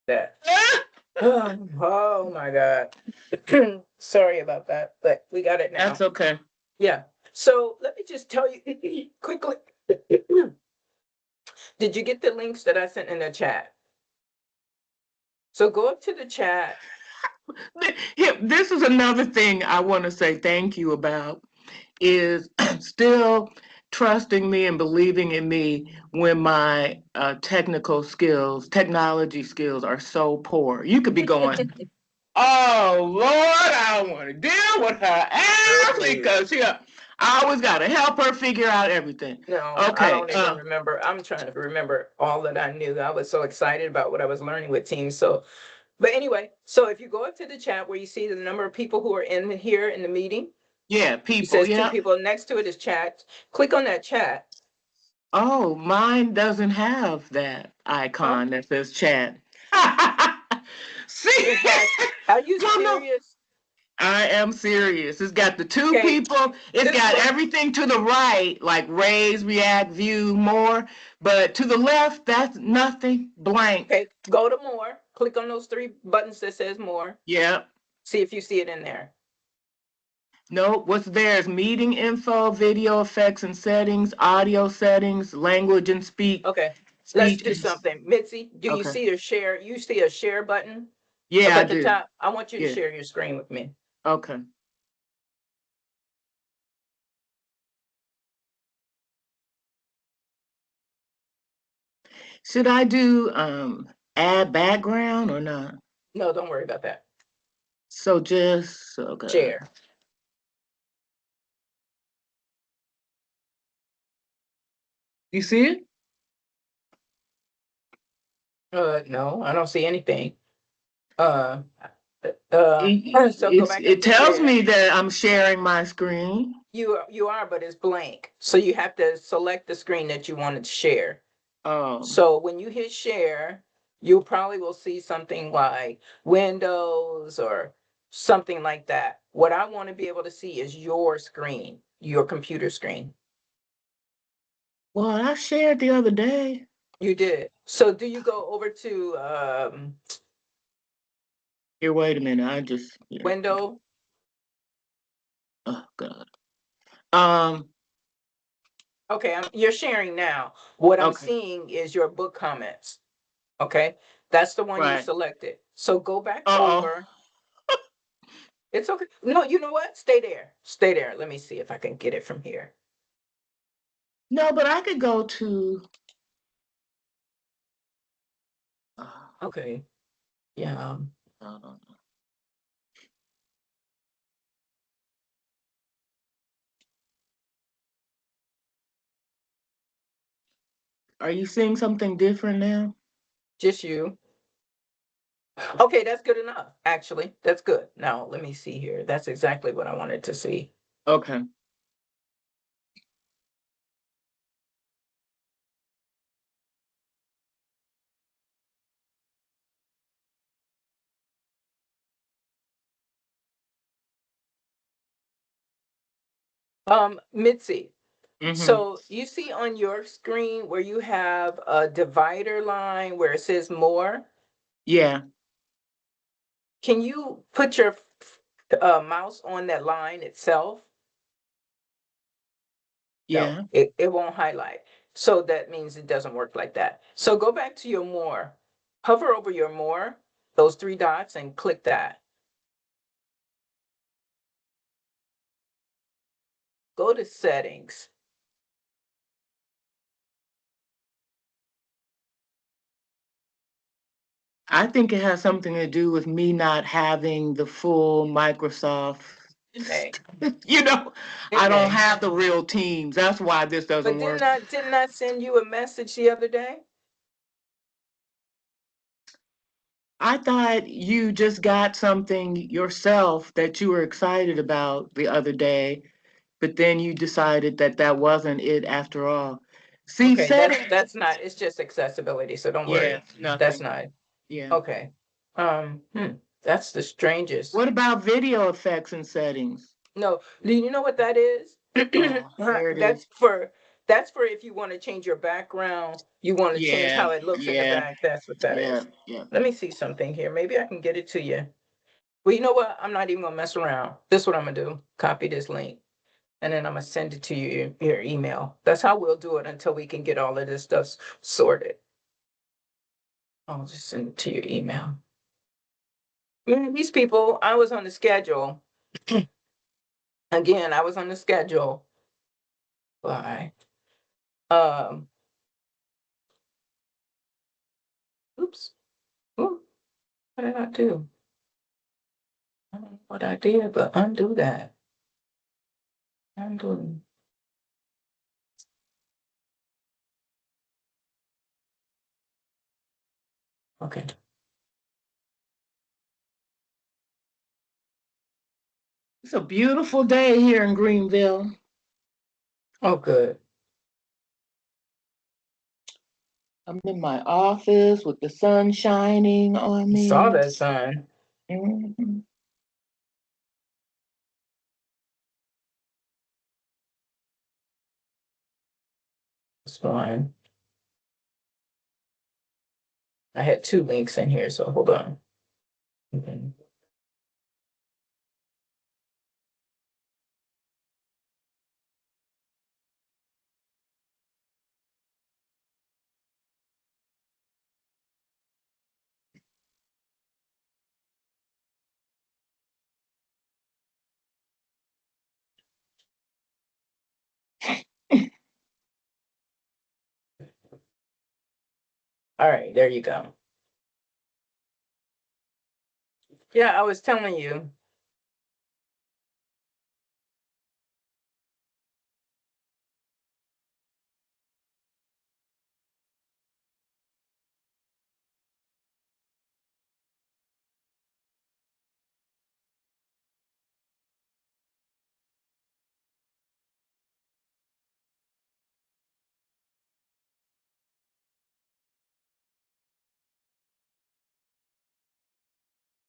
That. Oh my God. Sorry about that, but we got it now. That's okay. Yeah. So let me just tell you quickly. Did you get the links that I sent in the chat? So go up to the chat. Here, this is another thing I want to say thank you about is still trusting me and believing in me when my technology skills are so poor. You could be going, oh Lord, I don't want to deal with her ass Really? because I always got to help her figure out everything. No, I Okay. don't even remember. I'm trying to remember all that I knew. I was so excited about what I was learning with Teams. So, but anyway, so if you go up to the chat where you see the number of people who are in here in the meeting, Yeah, it people. says two Yeah. people. Next to it is chat. Click on that chat. Oh, mine doesn't have that Oh, icon that says chat. See? it has. Are you No, no. serious? I am serious. It's got the two Okay, people. It's just got look. everything to the right, like raise, react, view, more. But to the left, that's nothing. Blank. Okay, go to more. Click on those three buttons that says more. Yep. See if you see it in there. Nope. What's there is meeting info, video effects and settings, audio settings, language and Okay, let's speech. do something. Mitzi, do you Okay. see a share? You see a share button up Yeah, I at the do. top? I want you to Yeah. share your screen with me. Okay. Should I do add background or not? No, don't worry about that. So just okay. Share. You see it? No, I don't see anything. Uh, so go back up It to tells share. me that I'm sharing my screen. You are, but it's blank. So you have to select the screen that you wanted to share. Um, So when you hit share, you probably will see something like Windows or something like that. What I want to be able to see is your screen, your computer screen. well, I shared the other day. You did. So do you go over to Here, wait a minute. I just here. window? Oh God. Um. Okay, you're sharing now. What I'm Okay. seeing is your book comments. Okay, that's the one you Right. selected. So go back Uh oh. over. It's okay. No, you know what? Stay there. Stay there. Let me see if I can get it from here. No, but I could go to. Uh, Okay. Yeah. uh, are you seeing something different now? Just you. Okay, that's good enough. Actually, that's good. Now, let me see here. That's exactly what I wanted to see. Okay. Mitzi. Mm-hmm. So you see on your screen where you have a divider line where it says more. Yeah. Can you put your mouse on that line itself? No, Yeah. it won't highlight. So that means it doesn't work like that. So go back to your more, hover over your more, those three dots, and click that. Go to settings. I think it has something to do with me not having the full Microsoft. It may. You know, It I don't may. have the real teams. That's why this But doesn't didn't work. I didn't I send you a message the other day? I thought you just got something yourself that you were excited about the other day, but then you decided that that wasn't it after all. See, Okay, setting. that's not. It's just accessibility, so don't Yeah, worry. That's nothing. not. Yeah. Okay. That's the strangest. What about video effects and settings? No, do you know what that is? Oh, there it That's is. for That's for if you want to change your background, you want to change Yeah, how it looks in the yeah, back. That's what that yeah, is. yeah. Let me see something here. Maybe I can get it to you. Well, you know what? I'm not even gonna mess around. This is what I'm gonna do. Copy this link, and then I'm gonna send it to you your email. That's how we'll do it until we can get all of this stuff sorted. I'll just send it to your email. These people, I was on the schedule. Again, I was on the schedule by um oops. Ooh, what did I do? I don't know what I did, but undo that. Undo. Okay. It's a beautiful day here in Greenville. Oh, good. I'm in my office with the sun shining on I saw me. that sign. Mhm. It's fine. I had two links in here, so hold on. Okay. All right, there you go. Yeah, I was telling you.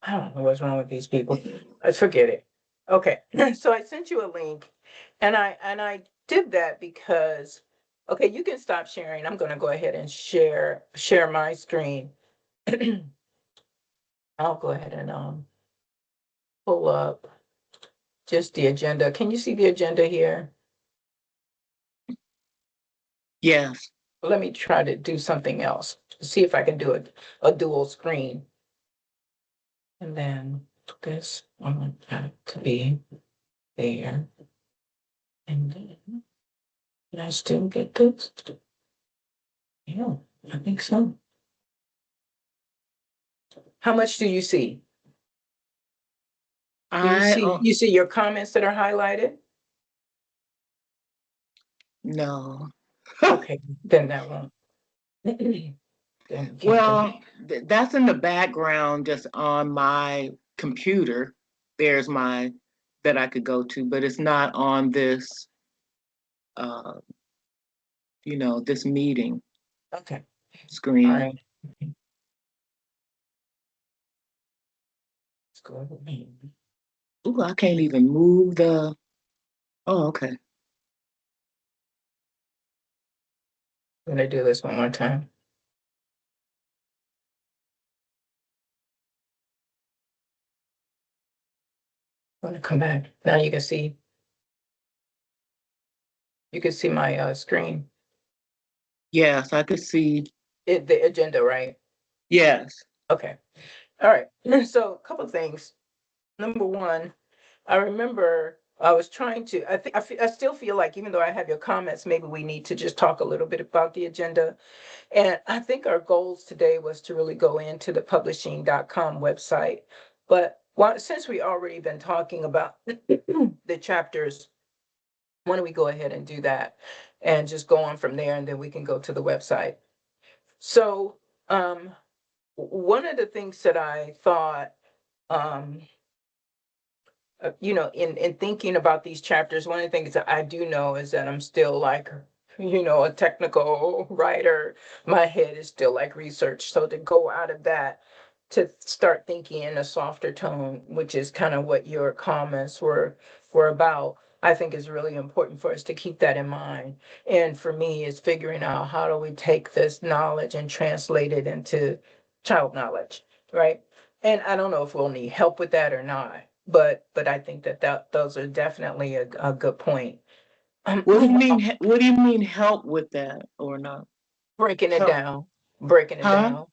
I don't know what's wrong with these people. Let's forget it. Okay, so I sent you a link, and I did that because okay, you can stop sharing. I'm going to go ahead and share my screen. I'll go ahead and pull up just the agenda. Can you see the agenda here? Yes. Let me try to do something else. See if I can do a dual screen. And then this one had to be there. And then did I still get this? Yeah, I think so. How much do you see? Do you I see you see your comments that are highlighted? no. Okay, then that won't. Then you can't do. Well, that's in the background just on my computer. There's my that I could go to, but it's not on this uh this meeting Okay, all screen. right. Let's go with me. Ooh, I can't even move the oh, okay. I'm gonna do this one more time. I'm gonna come back. Now you can see my screen. Yes, I could see. The agenda, right? Yes. Okay. All right. So a couple of things. Number one, I remember I was trying to. I think I still feel like even though I have your comments, maybe we need to just talk a little bit about the agenda. And I think our goals today was to really go into the publishing.com website. But since we already been talking about the chapters, why don't we go ahead and do that and just go on from there, and then we can go to the website. So um, one of the things that I thought um, in thinking about these chapters, one of the things that I do know is that I'm still like, a technical writer. My head is still like research. So to go out of that to start thinking in a softer tone, which is kind of what your comments were about. I think it's really important for us to keep that in mind. And for me, it's figuring out how do we take this knowledge and translate it into child knowledge, right? And I don't know if we'll need help with that or not, but I think that those are definitely a good point. What do you mean? What do you mean help with that or not? Breaking it Help, down, breaking it huh? down,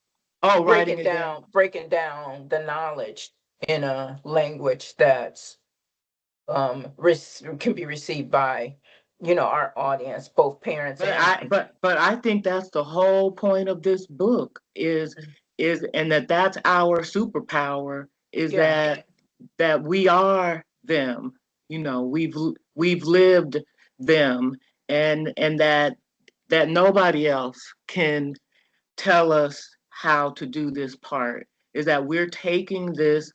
Oh, writing it down. breaking down the knowledge in a language that's can be received by our audience, both parents But and I but I think that's the whole point of this book is and that's our superpower is yeah. that we are them. You know, we've lived them and that nobody else can tell us how to do this part. Is that we're taking this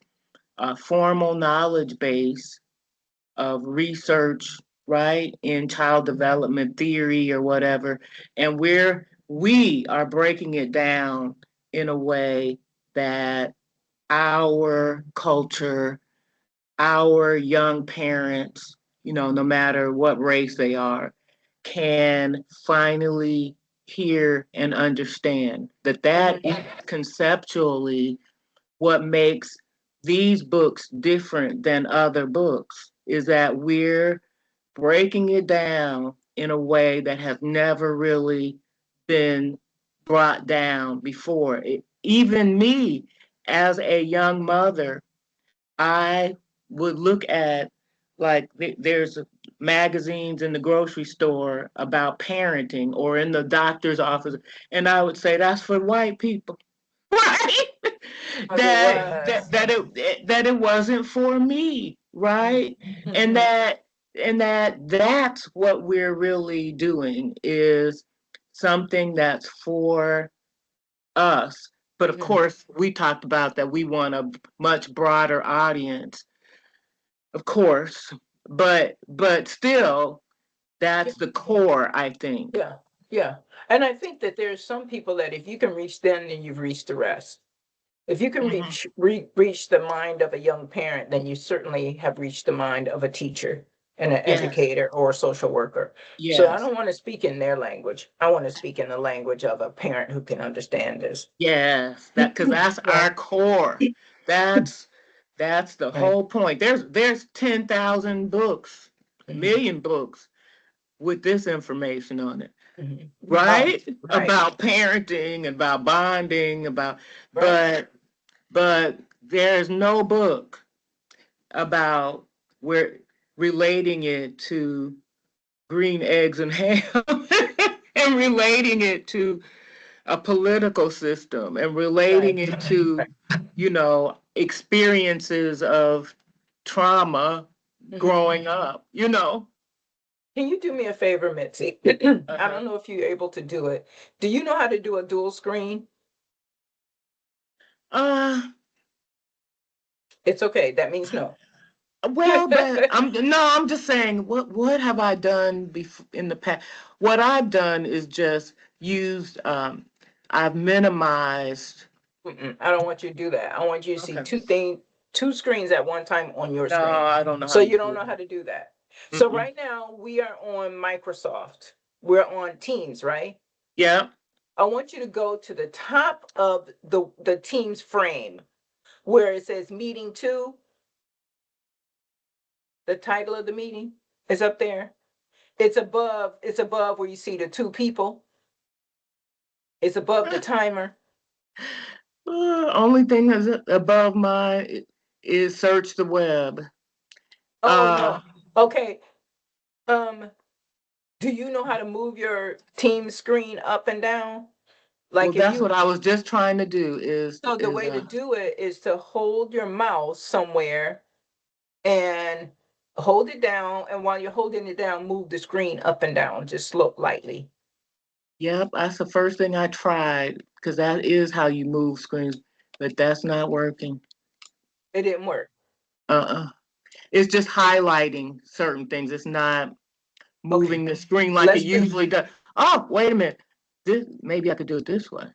formal knowledge base of research, right, in child development theory or whatever, and we are breaking it down in a way that our culture, our young parents, no matter what race they are, can finally hear and understand that Hmm. is conceptually what makes these books different than other books is that we're breaking it down in a way that has never really been brought down before. Even me, as a young mother, I would look at like there's magazines in the grocery store about parenting or in the doctor's office, and I would say that's for white people. Right? Because it was. That it wasn't for me, right? And Mhm. that's what we're really doing is something that's for us. But of Mhm. course, we talked about that we want a much broader audience, of course. But still, Yeah, that's the core, I think. yeah, yeah. And I think that there's some people that if you can reach them, then you've reached the rest. If you can Mhm. reach the mind of a young parent, then you certainly have reached the mind of a teacher and an Yes, educator or a social worker. So I yes. don't want to speak in their language. I want to speak in the language of a parent who can understand this. Yes, that because that's Yeah. our core. That's that's the Right. whole point. There's 10,000 books, Mhm. million books with this information on it, Mhm. right? Right. About parenting, about bonding, about Right. but but there's no book about where relating it to green eggs and ham and relating it to a political system and relating Right. it Right. to, experiences of trauma Mhm. growing up. Can you do me a favor, Mitzi? I Uh-huh. don't know if you're able to do it. Do you know how to do a dual screen? Uh, It's okay. That means no. well, but I'm just saying, what have I done in the past? What I've done is just used, I've minimized. I don't want you to do that. I want you to see Okay. two screens at one time on your No, screen. I don't know how So to you do don't know how that. to do that. So Mm-mm. right now we are on Microsoft. We're on Teams, right? Yeah. I want you to go to the top of the Teams frame where it says meeting two. The title of the meeting is up there. It's above where you see the two people. It's above the timer. Only thing that's above my is search the web. Oh Uh, no. Okay. Um, do you know how to move your team screen up and down? well, Like if that's you what I was just trying to do so the is way to do it is to hold your mouse somewhere and hold it down, and while you're holding it down, move the screen up and down, just slow lightly. yep, that's the first thing I tried because that is how you move screens, but that's not working. It didn't work. Uh-uh. It's just highlighting certain things. It's not Okay, moving the screen like it let's do usually does. Oh, wait a minute. Maybe I could do it this way.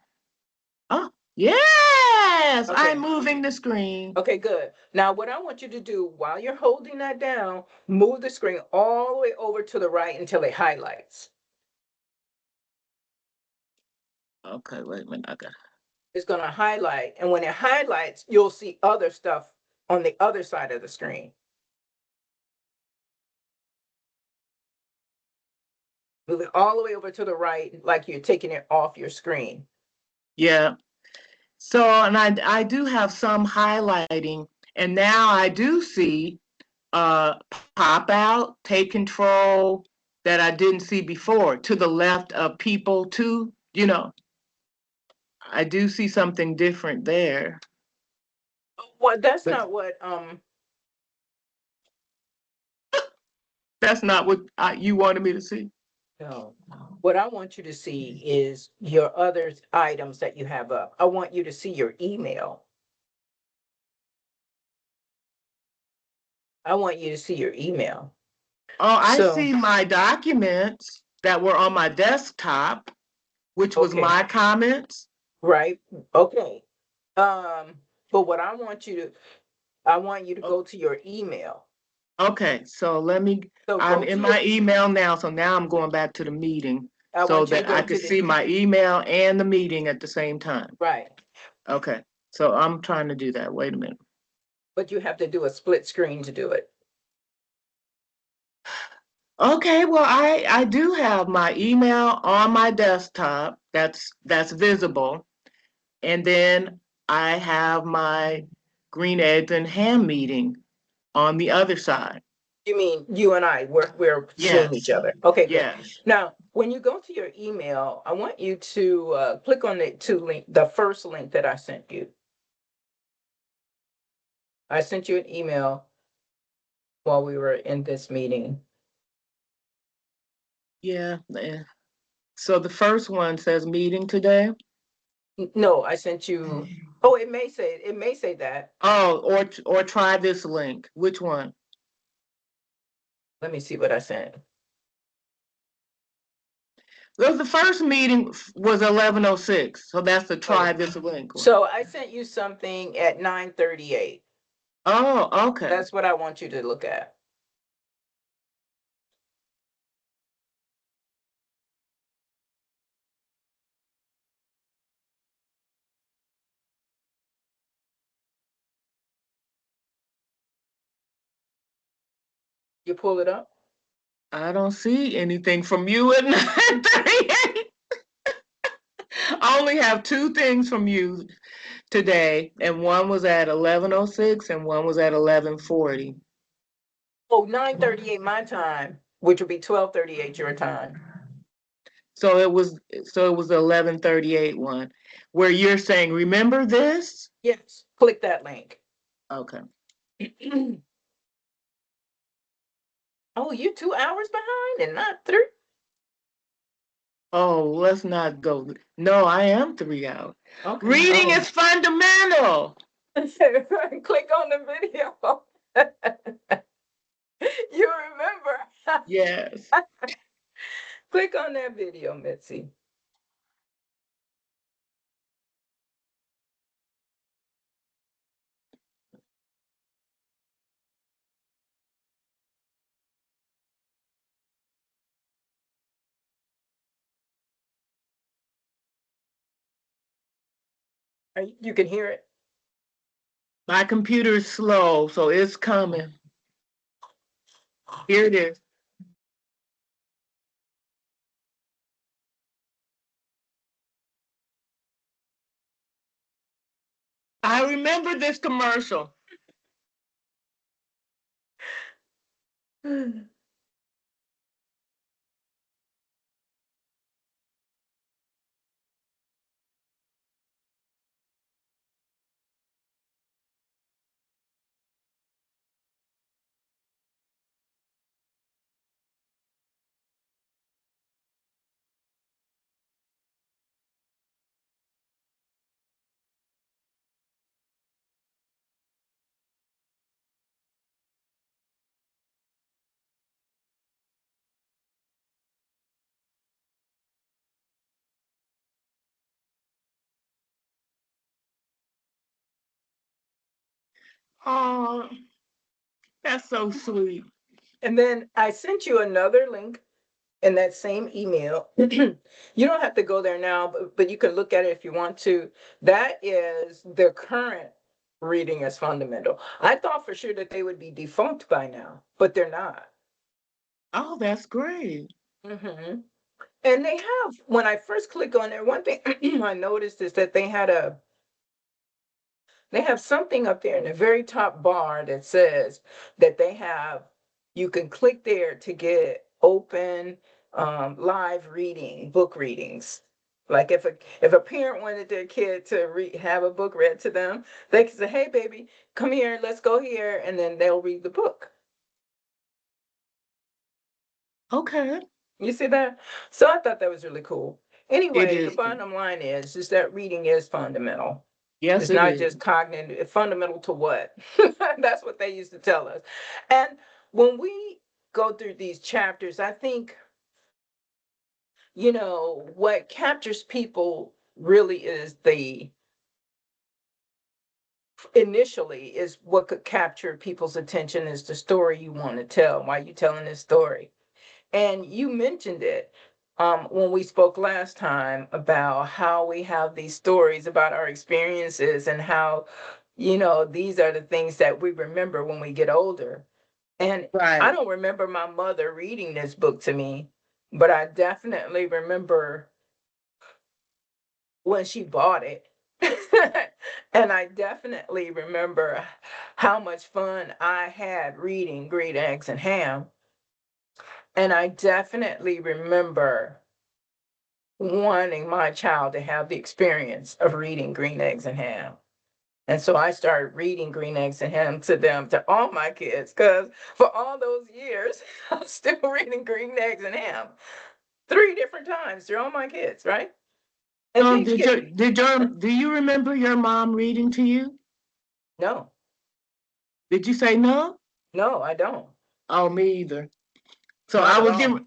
Oh, yes, Yes, I'm Okay. moving the screen. Okay, good. Now, what I want you to do while you're holding that down, move the screen all the way over to the right until it highlights. Okay, wait a minute. I got. It's going to highlight. And when it highlights, you'll see other stuff on the other side of the screen. Move it all the way over to the right, like you're taking it off your screen. Yeah. So, and I do have some highlighting, and now I do see uh pop out, take control that I didn't see before to the left of people too. I do see something different there. Well, that's But not what that's not what you wanted me to see. no. What I want you to see is your other items that you have up. I want you to see your email. I want you to see your email. Oh, I So, see my documents that were on my desktop, which was okay, my comments. right? Okay. Um, but what I want you to O- go to your email. Okay, so So I'm go to in your, my email now, so now I'm going back to the meeting I so want you to that I go could to the, see my email and the meeting at the same time. right. Okay, so I'm trying to do that. Wait a minute. But you have to do a split screen to do it. Okay, well, I do have my email on my desktop. That's visible. And then I have my green eggs and ham meeting on the other side. You mean you and I, we're seeing each Yes, other. Okay, good. yes. Now, when you go to your email, I want you to click on the first link that I sent you. I sent you an email while we were in this meeting. Yeah. So the first one says meeting today. No, I sent you. Oh, it may say that. Oh, or try this link. Which one? Let me see what I sent. Well, the first meeting was 11:06, so that's the Oh, try this link one. so I sent you something at 9:38. Oh, okay. That's what I want you to look at. You pull it up. I don't see anything from you at 9:38. I only have two things from you today, and one was at 11:06 and one was at 11:40. Oh, 9:38 my time, which would be 12:38 your time. So it was the 11:38 one where you're saying, "Remember this?" Yes, click that link. Okay. Oh, you 2 hours behind and not three? Oh, let's not go. No, I am 3 hours. Okay. Reading Oh. is fundamental. Click on the video. You remember. Yes. Click on that video, Mitzi. You can hear it. My computer is slow, so it's coming. Here it is. I remember this commercial. Oh, that's so sweet. And then I sent you another link in that same email. You don't have to go there now, but you can look at it if you want to. That is the current reading as fundamental. I thought for sure that they would be defunct by now, but they're not. Oh, that's great. Hmm. And they have, when I first click on it, one thing I noticed is that they have something up there in the very top bar that says that they have, you can click there to get open live reading, book readings. Like if a parent wanted their kid to have a book read to them, they can say, "Hey, baby, come here, let's go here," and then they'll read the book. Okay. You see that? So I thought that was really cool. It Anyway, the is. bottom line is that reading is fundamental. Yes, It's it not is. just cognitive, fundamental to what? That's what they used to tell us. And when we go through these chapters, I think, what captures people really is initially is what could capture people's attention is the story you want to tell. Why are you telling this story? And you mentioned it when we spoke last time about how we have these stories about our experiences and how, these are the things that we remember when we get older. And I Right. don't remember my mother reading this book to me, but I definitely remember when she bought it. And I definitely remember how much fun I had reading Green Eggs and Ham. And I definitely remember wanting my child to have the experience of reading Green Eggs and Ham. And so I started reading Green Eggs and Ham to them, to all my kids, because for all those years, I'm still reading Green Eggs and Ham 3 different times through all my kids, right? And So things did get, your did your do you remember your mom reading to you? no, Did you say no? no, I don't. Oh, me either. So Not at all.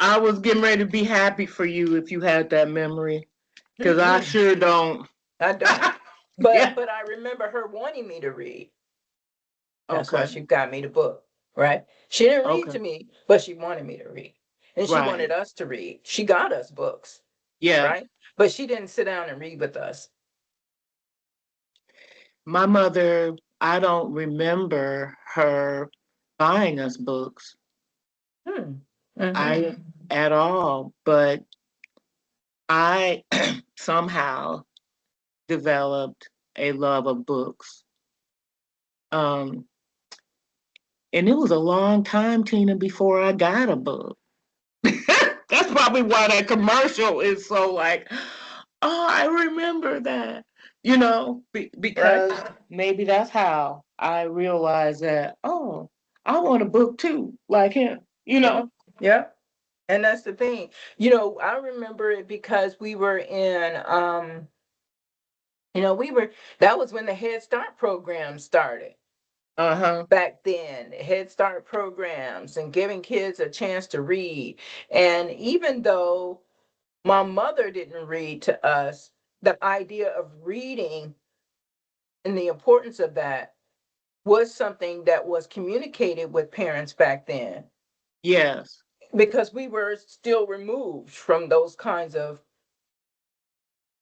I was getting ready to be happy for you if you had that memory, because I Mm-mm, sure don't. I don't. But Yeah. but I remember her wanting me to read. That's why Okay. she got me the book, right? She didn't read Okay. to me, but she wanted me to read. And she wanted Right. us to read. She got us books, Yeah. right? But she didn't sit down and read with us. My mother, I don't remember her buying us books. Hmm. Mm-hmm. I at all, but I somehow developed a love of books. Um, and it was a long time, Tina, before I got a book. That's probably why that commercial is so like, oh, I remember that. Right? Because maybe that's how I realized that, oh, I want a book too, like him, you Yeah. know? Yeah. And that's the thing. I remember it because we were in we were that was when the Head Start program started. Uh huh. Back then, Head Start programs and giving kids a chance to read. And even though my mother didn't read to us, the idea of reading and the importance of that was something that was communicated with parents back then, Yes. because we were still removed from those kinds of,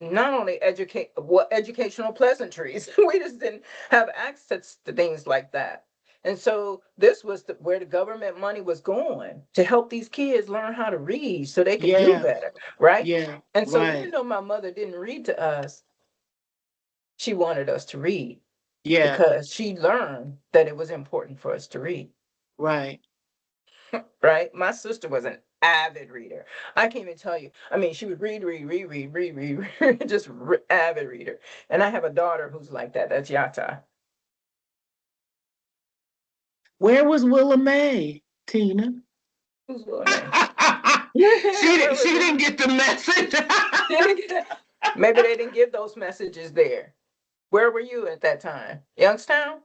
not only educational pleasantries, we just didn't have access to things like that. And so this was where the government money was going to help these kids learn how to read so they could do Yeah. better, right? Yeah. And so even Right. though my mother didn't read to us, she wanted us to read Yeah. because she learned that it was important for us to read. Right. Right? My sister was an avid reader. I can't even tell you. I mean, she would read, read, read, read, read, read, read, just avid reader. And I have a daughter who's like that. That's Yata. Where was Willa May, Tina? Who's Willie Mae? she Where she was it? didn't get the message. Maybe they didn't give those messages there. Where were you at that time? Youngstown?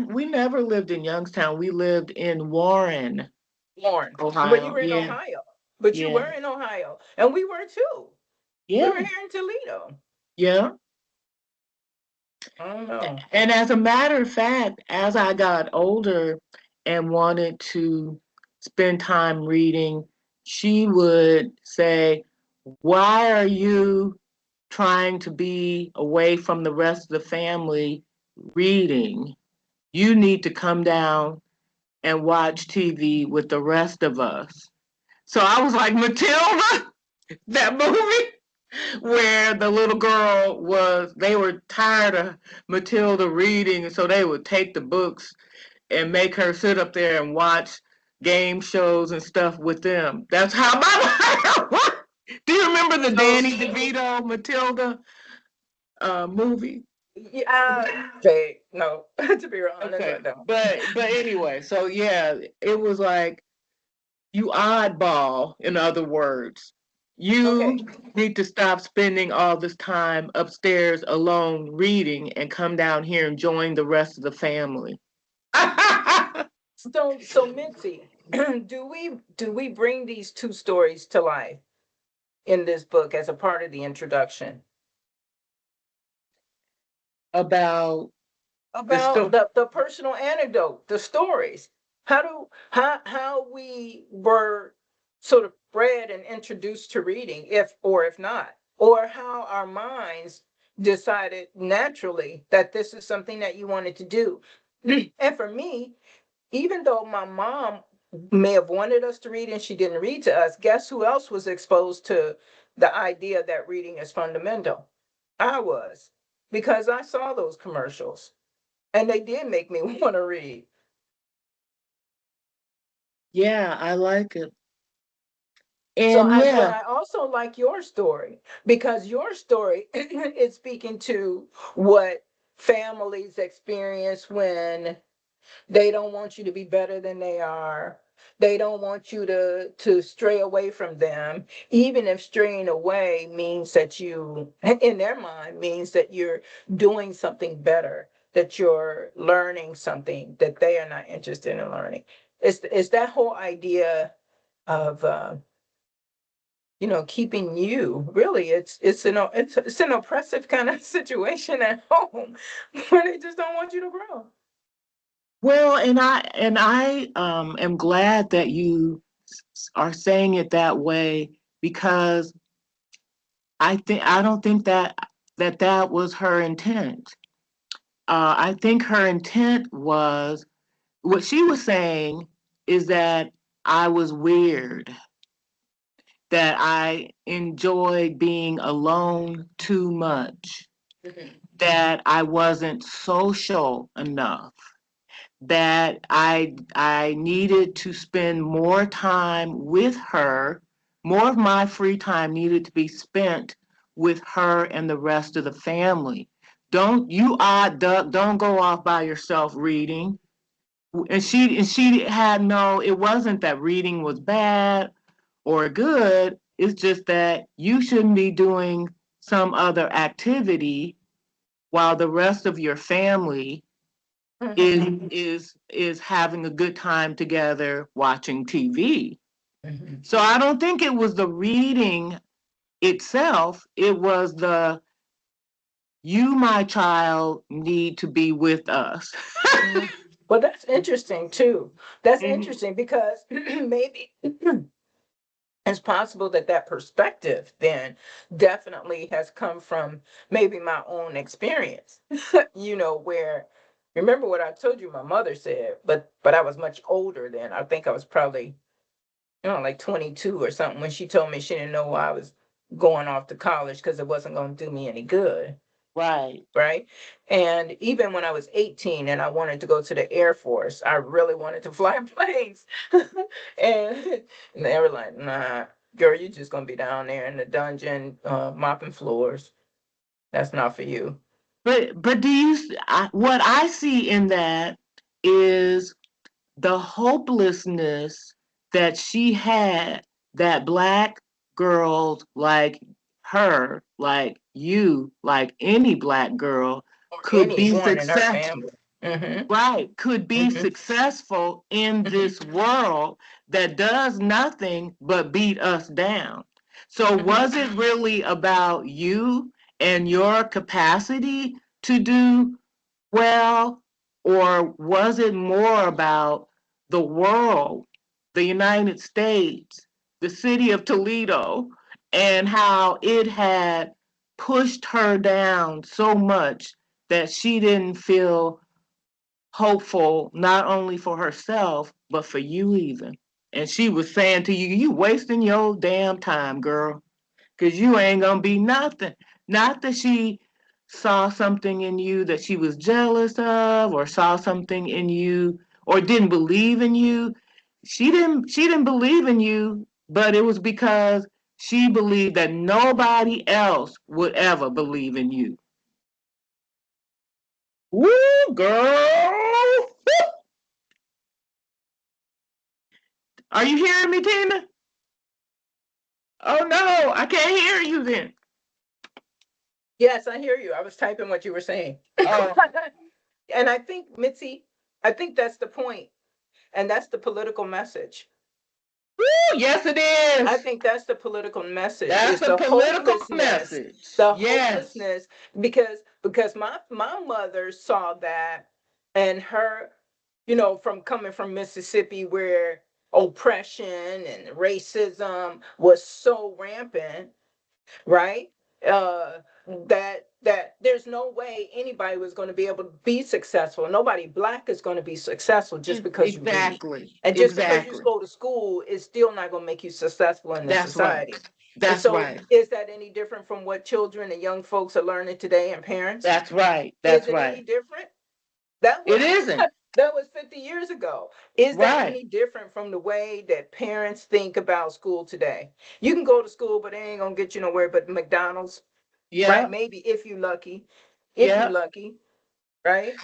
We never lived in Youngstown. We lived in Warren, Warren. But you Ohio. were in Yeah. Ohio. But you Yeah. were in Ohio. And we were too. We were Yeah. here in Toledo. Yeah. I don't know. And as a matter of fact, as I got older and wanted to spend time reading, she would say, "Why are you trying to be away from the rest of the family reading? You need to come down and watch TV with the rest of us." So I was like, Matilda, that movie where the little girl was, they were tired of Matilda reading, and so they would take the books and make her sit up there and watch game shows and stuff with them. That's how my life. Do you remember the So, Danny DeVito Matilda movie? yeah, okay, no, to be honest, I Okay, don't. but anyway, so yeah, it was like you oddball, in other words. Okay. You need to stop spending all this time upstairs alone reading and come down here and join the rest of the family. So Mitzi, do we bring these two stories to life in this book as a part of the introduction About the about story. the personal anecdote, the stories? How we were sort of bred and introduced to reading, if not, or how our minds decided naturally that this is something that you wanted to do. And for me, even though my mom may have wanted us to read and she didn't read to us, guess who else was exposed to the idea that reading is fundamental? I was, because I saw those commercials and they did make me want to read. Yeah, I like it. So And but yeah, I also like your story because your story is speaking to what families experience when they don't want you to be better than they are. They don't want you to stray away from them, even if straying away means that you, in their mind, means that you're doing something better, that you're learning something that they are not interested in learning. It's that whole idea of keeping you. Really, it's an oppressive kind of situation at home where they just don't want you to grow. well, and I am glad that you are saying it that way because I don't think that was her intent. I think her intent was what she was saying is that I was weird, that I enjoyed being alone too much, Mhm. that I wasn't social enough, that I needed to spend more time with her, more of my free time needed to be spent with her and the rest of the family. Don't you odd duck, don't go off by yourself reading. And she had no, it wasn't that reading was bad or good. It's just that you shouldn't be doing some other activity while the rest of your family Mhm. is having a good time together watching TV. Mhm. So I don't think it was the reading itself. It was the you, my child, need to be with us. Mhm. Well, that's interesting too. That's Mhm. interesting because maybe it's possible that that perspective then definitely has come from maybe my own experience. Where, remember what I told you my mother said, but I was much older then. I think I was probably, like 22 or something when she told me she didn't know why I was going off to college because it wasn't going to do me any good. Right. Right. And even when I was 18 and I wanted to go to the Air Force, I really wanted to fly planes. and, and they were like, nah, girl, you're just going to be down there in the dungeon mopping floors. That's not for you. But do you what I see in that is the hopelessness that she had that black girls like her, like you, like any black girl Or could be anyone in her successful. family. Mm-hmm. Right, could be Mm-hmm. successful in this world that does nothing but beat us down. So Mm-hmm. was it really about you and your capacity to do well, or was it more about the world, the United States, the city of Toledo, and how it had pushed her down so much that she didn't feel hopeful not only for herself, but for you even? And she was saying to you, you wasting your damn time, girl, because you ain't gonna be nothing. Not that she saw something in you that she was jealous of, or saw something in you, or didn't believe in you. She didn't believe in you, but it was because she believed that nobody else would ever believe in you. Woo, girl! Are you hearing me, Tina? Oh no, I can't hear you then. Yes, I hear you. I was typing what you were saying. Oh, And I think, Mitzi, I think that's the point, and that's the political message. woo, yes it I is. think that's the political message, That's is a the political hopelessness, message. the Yes. hopelessness, because my mother saw that, and her, from coming from Mississippi, where oppression and racism was so rampant, right? Uh, that there's no way anybody was going to be able to be successful. Nobody black is going to be successful just because you read. Exactly. And just because you Exactly. go to school is still not going to make you successful in this That's right. society. And That's so, right. is that any different from what children and young folks are learning today, and parents? That's right. Is That's it any right. different? That was It isn't. that was 50 years ago. Is that Right. any different from the way that parents think about school today? You can go to school, but they ain't gonna get you nowhere but McDonald's, right? Yep. Maybe if you lucky, if you Yep. lucky, right?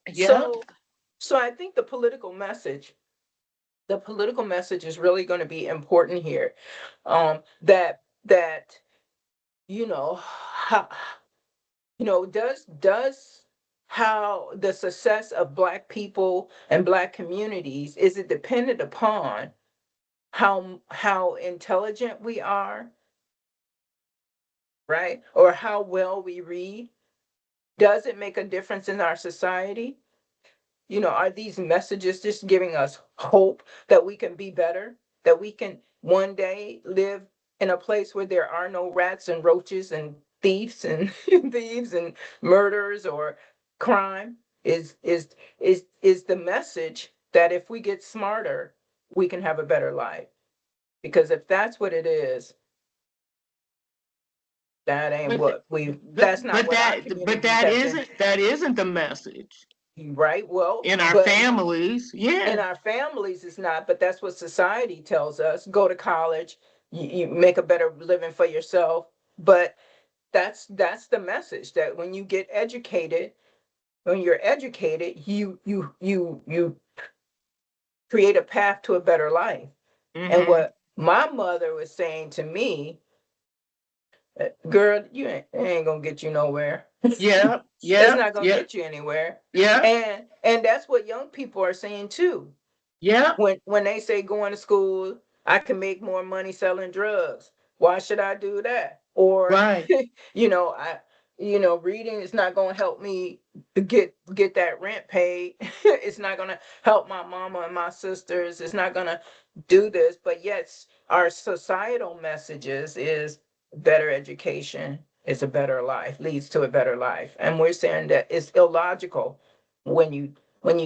Yep. So, I think the political message is really going to be important here. That how, does how the success of black people and black communities, is it dependent upon how intelligent we are, right? Or how well we read? Does it make a difference in our society? Are these messages just giving us hope that we can be better, that we can one day live in a place where there are no rats and roaches and thieves and thieves and murders or crime? Is the message that if we get smarter, we can have a better life? Because if that's what it is, that ain't But what we but that's not but what our that but communities have been. that isn't the message Right, well, in our but families. in Yeah. our families it's not, but that's what society tells us. Go to college, you make a better living for yourself. But that's the message, that when you're educated, you create a path to a better life. And Mm-hmm. what my mother was saying to me, girl, it ain't gonna get you nowhere. Yep. It's Yep. not gonna Yep. get you anywhere. Yep. And that's what young people are saying too. Yep. When they say going to school, I can make more money selling drugs. Why should I do that? Or Right. I reading is not going to help me to get that rent paid. It's not going to help my mama and my sisters. It's not going to do this. But yet our societal messages is better education is a better life, leads to a better life. And we're saying that it's illogical when you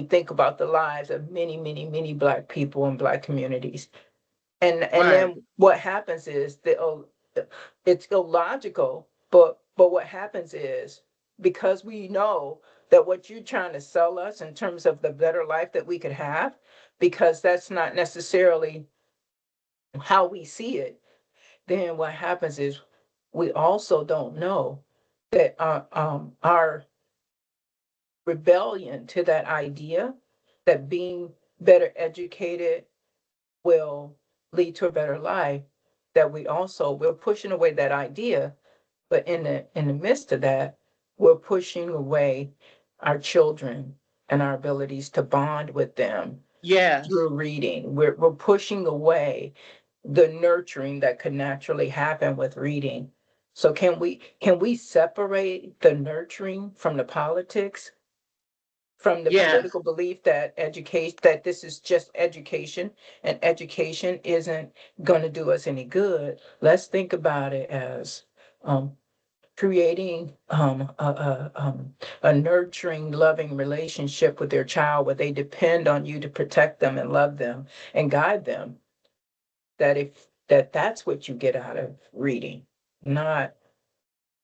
think about the lives of many, many, many black people and black communities. And Right. then what happens is it's illogical, but what happens is, because we know that what you're trying to sell us in terms of the better life that we could have, because that's not necessarily how we see it, then what happens is we also don't know that our rebellion to that idea, that being better educated will lead to a better life, that we're pushing away that idea. But in the midst of that, we're pushing away our children and our abilities to bond with them Yes. through reading. We're pushing away the nurturing that could naturally happen with reading. So can we separate the nurturing from the politics, from the Yes, political belief that education, that this is just education, and education isn't going to do us any good? Let's think about it as um, creating a nurturing, loving relationship with their child, where they depend on you to protect them and love them and guide them. That's what you get out of reading, not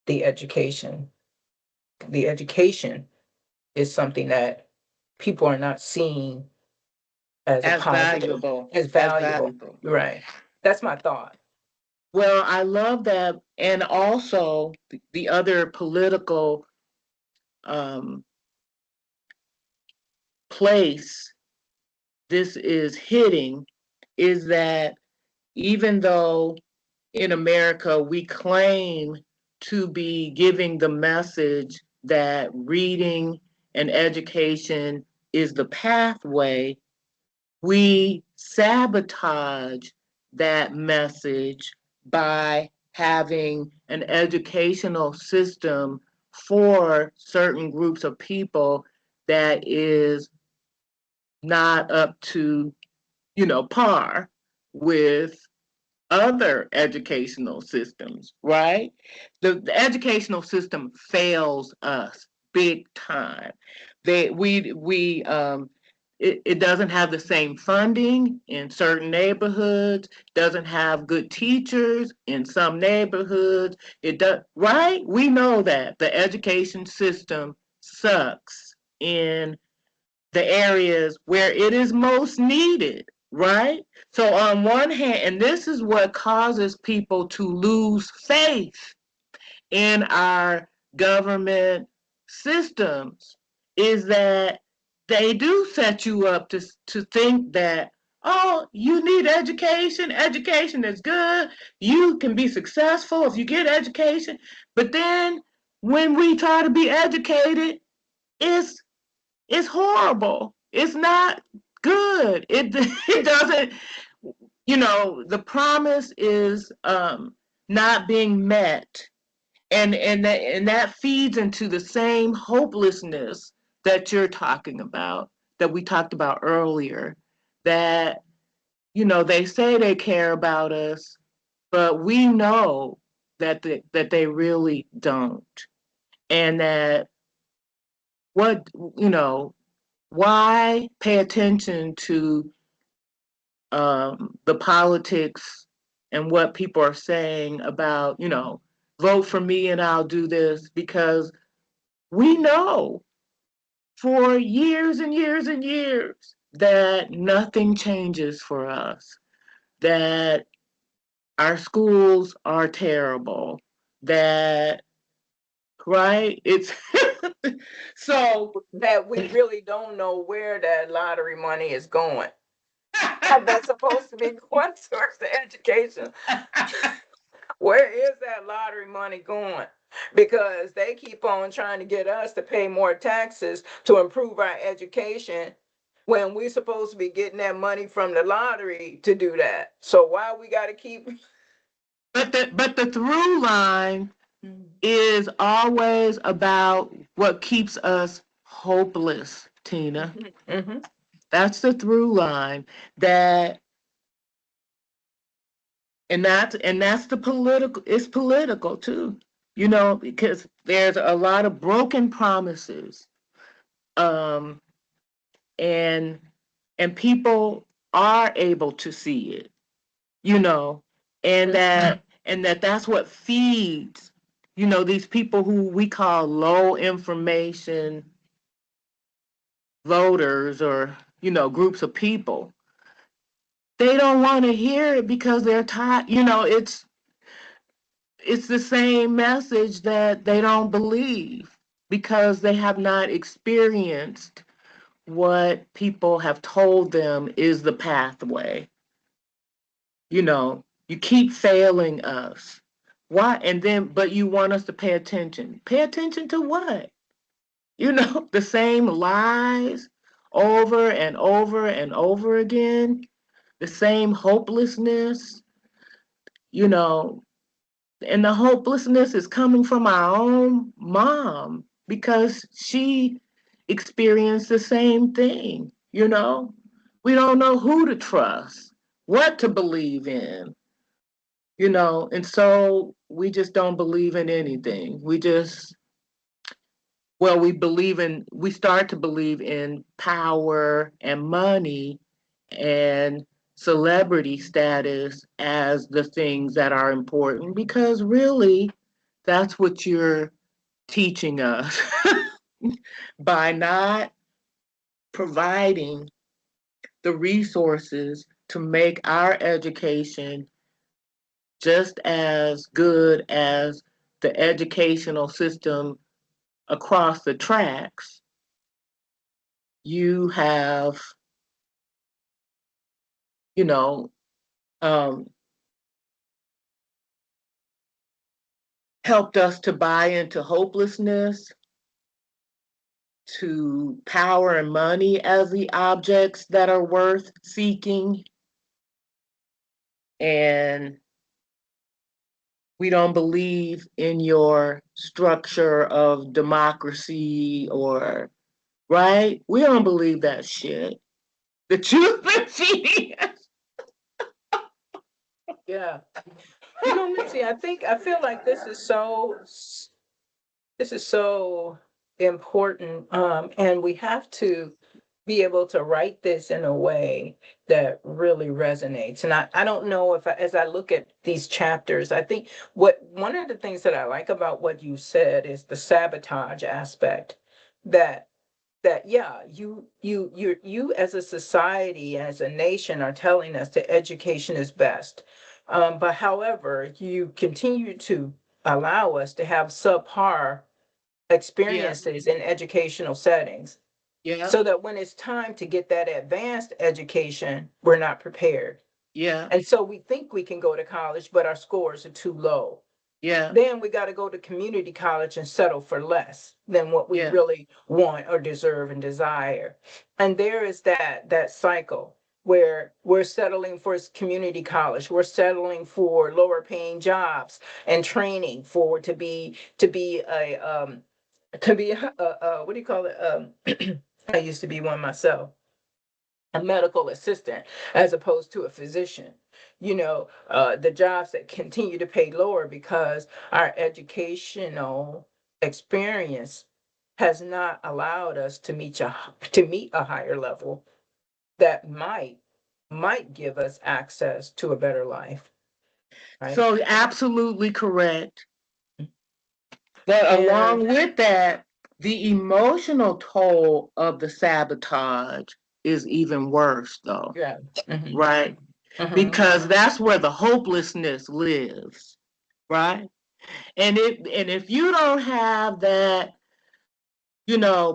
the education. The education is something that people are not seeing as a as positive, valuable, as as valuable. valuable. Right. That's my thought. Well, I love that. And also, the other political um, place this is hitting is that even though in America we claim to be giving the message that reading and education is the pathway, we sabotage that message by having an educational system for certain groups of people that is not up to, par with other educational systems, right? The educational system fails us big time. They we it doesn't have the same funding in certain neighborhoods, doesn't have good teachers in some neighborhoods. It does, right? We know that the education system sucks in the areas where it is most needed, right? So, on one hand, and this is what causes people to lose faith in our government systems, is that they do set you up to think that, oh, you need education, education is good, you can be successful if you get education. But then when we try to be educated, it's it's horrible. It's not good. It doesn't. The promise is not being met, and that feeds into the same hopelessness that you're talking about, that we talked about earlier. That they say they care about us, but we know that they really don't, and that what you know why pay attention to the politics and what people are saying about, vote for me and I'll do this, because we know for years and years and years that nothing changes for us, that our schools are terrible, that, right? It's so. That we really don't know where that lottery money is going. That's supposed to be going towards the education. Where is that lottery money going? Because they keep on trying to get us to pay more taxes to improve our education, when we're supposed to be getting that money from the lottery to do that. So why we got to keep? But the through line is always about what keeps us hopeless, Tina. Mm-hmm. That's the through line, that and that's the political, it's political too. Because there's a lot of broken promises. Um and and people are able to see it, you know, and that's what feeds, these people who we call low information voters, or groups of people. They don't want to hear it because they're tired. It's the same message that they don't believe, because they have not experienced what people have told them is the pathway. You keep failing us. Why? And then, but you want us to pay attention. Pay attention to what? The same lies over and over and over again, the same hopelessness, you know, And the hopelessness is coming from our own mom because she experienced the same thing, you know? We don't know who to trust, what to believe in, you know? And so we just don't believe in anything. We just, well, we start to believe in power and money and celebrity status as the things that are important because really that's what you're teaching us by not providing the resources to make our education just as good as the educational system across the tracks. You have, you know, um, helped us to buy into hopelessness, to power and money as the objects that are worth seeking. And we don't believe in your structure of democracy or, right? We don't believe that shit. The truth is, she. Yeah. You know, Missy, I feel like this is so important. And we have to be able to write this in a way that really resonates. And I don't know if as I look at these chapters, I think what one of the things that I like about what you said is the sabotage aspect that yeah, you as a society, as a nation are telling us that education is best. But however, you continue to allow us to have subpar Yeah, experiences in educational settings yeah, so that when it's time to get that advanced education, we're not prepared. yeah, And so we think we can go to college, but our scores are too low. yeah, Then we got to go to community college and settle for less than what we yeah. really want or deserve and desire. And there is that cycle where we're settling for community college, we're settling for lower paying jobs and training for to be what do you call it? I used to be one myself, a medical assistant as opposed to a physician. The jobs that continue to pay lower because our educational experience has not allowed us to meet a higher level that might give us access to a better life, right? So absolutely correct. But And along with that, the emotional toll of the sabotage is even worse, though, yeah. Hmm. right? Hmm. Because that's where the hopelessness lives, right? And if you don't have that,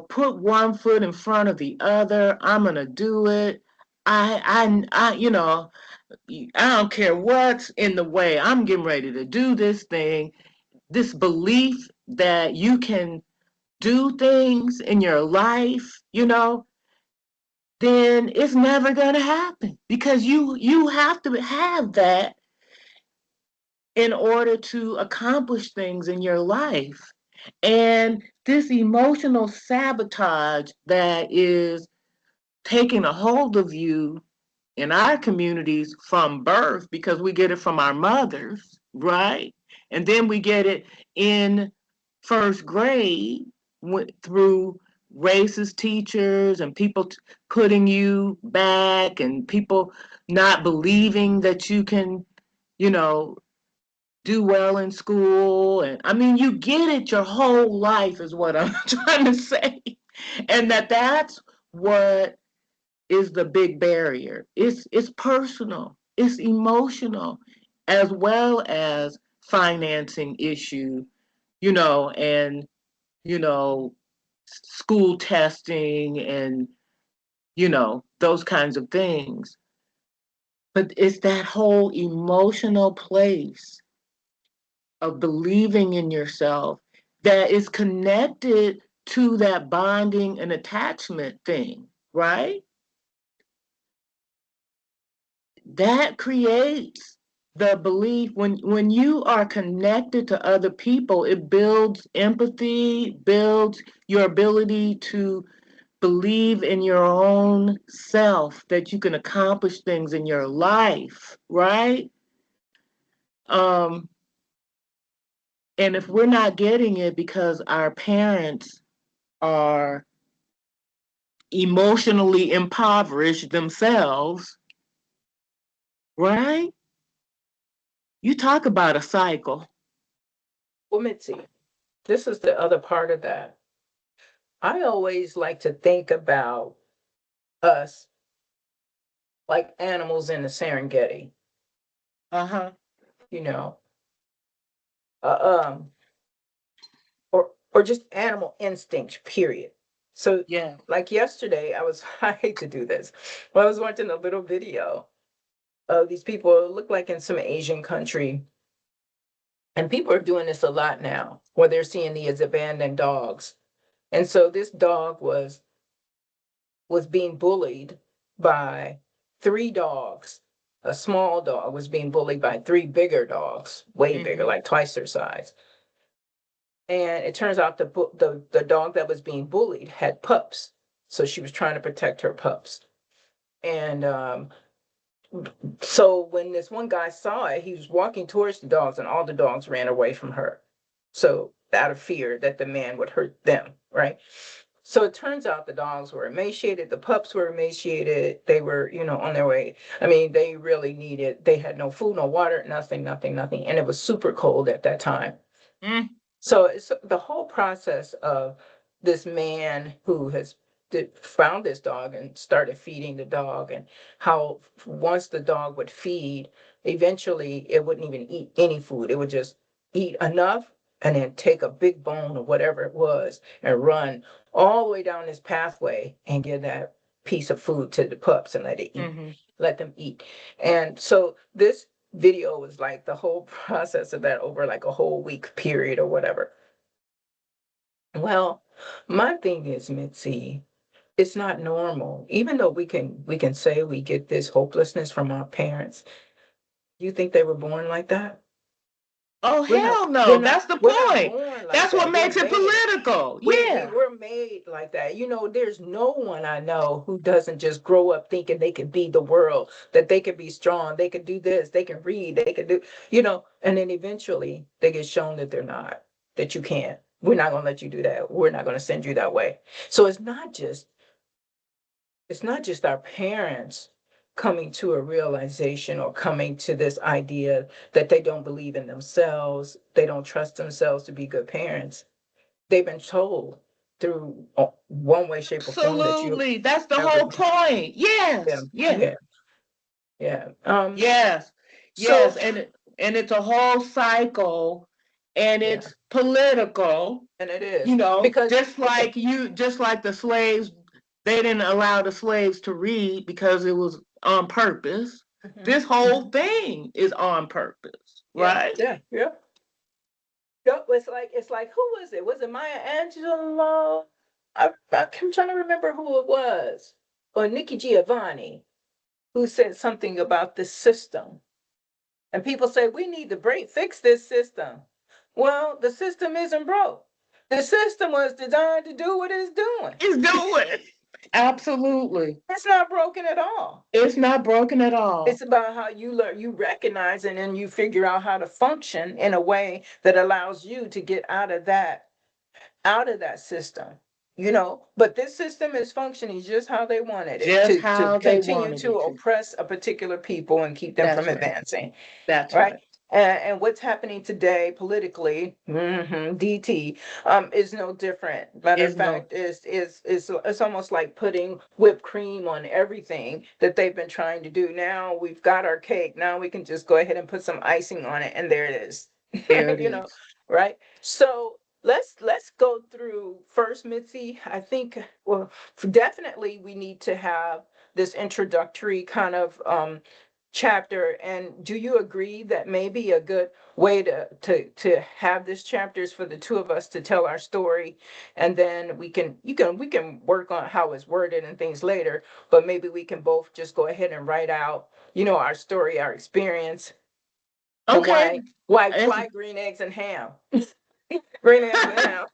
put one foot in front of the other, I'm gonna do it. I don't care what's in the way. I'm getting ready to do this thing. This belief that you can do things in your life, then it's never going to happen because you have to have that in order to accomplish things in your life. And this emotional sabotage that is taking a hold of you in our communities from birth because we get it from our mothers, right? And then we get it in first grade through racist teachers and people putting you back and people not believing that you can, you know, do well in school. And I mean, you get it your whole life, is what I'm trying to say. And that's what is the big barrier. It's personal, it's emotional, as well as financing issue, and you know school testing and those kinds of things. But it's that whole emotional place of believing in yourself that is connected to that bonding and attachment thing, right? That creates the belief when you are connected to other people, it builds empathy, builds your ability to believe in your own self that you can accomplish things in your life, right? Um, and if we're not getting it because our parents are emotionally impoverished themselves, right? You talk about a cycle. Well, Mitzi, this is the other part of that. I always like to think about us like animals in the Serengeti, Uh-huh. you know, uh, um, or just animal instinct, period. So, Yeah. like yesterday, I hate to do this, but I was watching a little video of these people, it looked like in some Asian country, and people are doing this a lot now, where they're seeing these abandoned dogs. And so this dog was being bullied by three dogs. A small dog was being bullied by three bigger dogs, way bigger, Mm-hmm. like twice their size. And it turns out the dog that was being bullied had pups, so she was trying to protect her pups. And so when this one guy saw it, he was walking towards the dogs, and all the dogs ran away from her. So out of fear that the man would hurt them, right? So it turns out the dogs were emaciated, the pups were emaciated, they were, on their way. I mean, they really needed, they had no food, no water, nothing, nothing, nothing. And it was super cold at that time. Mm. So it's the whole process of this man who has found this dog and started feeding the dog, and how once the dog would feed, eventually it wouldn't even eat any food. It would just eat enough and then take a big bone or whatever it was and run all the way down this pathway and give that piece of food to the pups and Mm-hmm. let them eat. And so this video was like the whole process of that over like a whole week period or whatever. Well, my thing is, Mitzi, it's not normal. Even though we can say we get this hopelessness from our parents, you think they were born like that? Oh, We're not hell we're no. not That's the we're not point. born like That's what that. We're makes it made. political. We Yeah. were made like that. There's no one I know who doesn't just grow up thinking they can be the world, that they can be strong, they can do this, they can read, they can do, and then eventually they get shown that they're not, that you can't. We're not gonna let you do that. We're not gonna send you that way. So it's not just our parents coming to a realization or coming to this idea that they don't believe in themselves, they don't trust themselves to be good parents. They've been told through one way, shape, or form that you Absolutely. That's the ever. whole point. Yeah, Yes. Yeah. yeah, yeah. Yes. So Yes. And it's a whole cycle, and yeah, it's political, and it is because yeah, just like the slaves, they didn't allow the slaves to read because it was on purpose. mhm, This whole mhm, thing is on purpose, yeah, right? yeah, yeah. Yep, it's like who was it? Was it Maya Angelou? I'm trying to remember who it was, or Nikki Giovanni, who said something about the system. And people say we need to fix this system. Well, the system isn't broke. The system was designed to do what it's doing. It's doing. Absolutely. It's not broken at all. It's not broken at all. It's about how you learn, you recognize, and then you figure out how to function in a way that allows you to get out of that system. But this system is functioning just how they wanted it Just to how they continue wanted to it to. oppress a particular people and keep them from That's right. advancing. That's Right? right. And what's happening today politically, DT, is no different. Matter of Is no fact, is it's almost like putting whipped cream on everything that they've been trying to do. Now we've got our cake. Now we can just go ahead and put some icing on it, and there it is. There it you know, is. right? So let's go through first, Mitzi. I think, well, definitely we need to have this introductory kind of chapter. And do you agree that maybe a good way to have this chapter is for the two of us to tell our story, and then we can work on how it's worded and things later, but maybe we can both just go ahead and write out our story, our experience, The Okay. It's, why green eggs and ham? Green eggs and ham.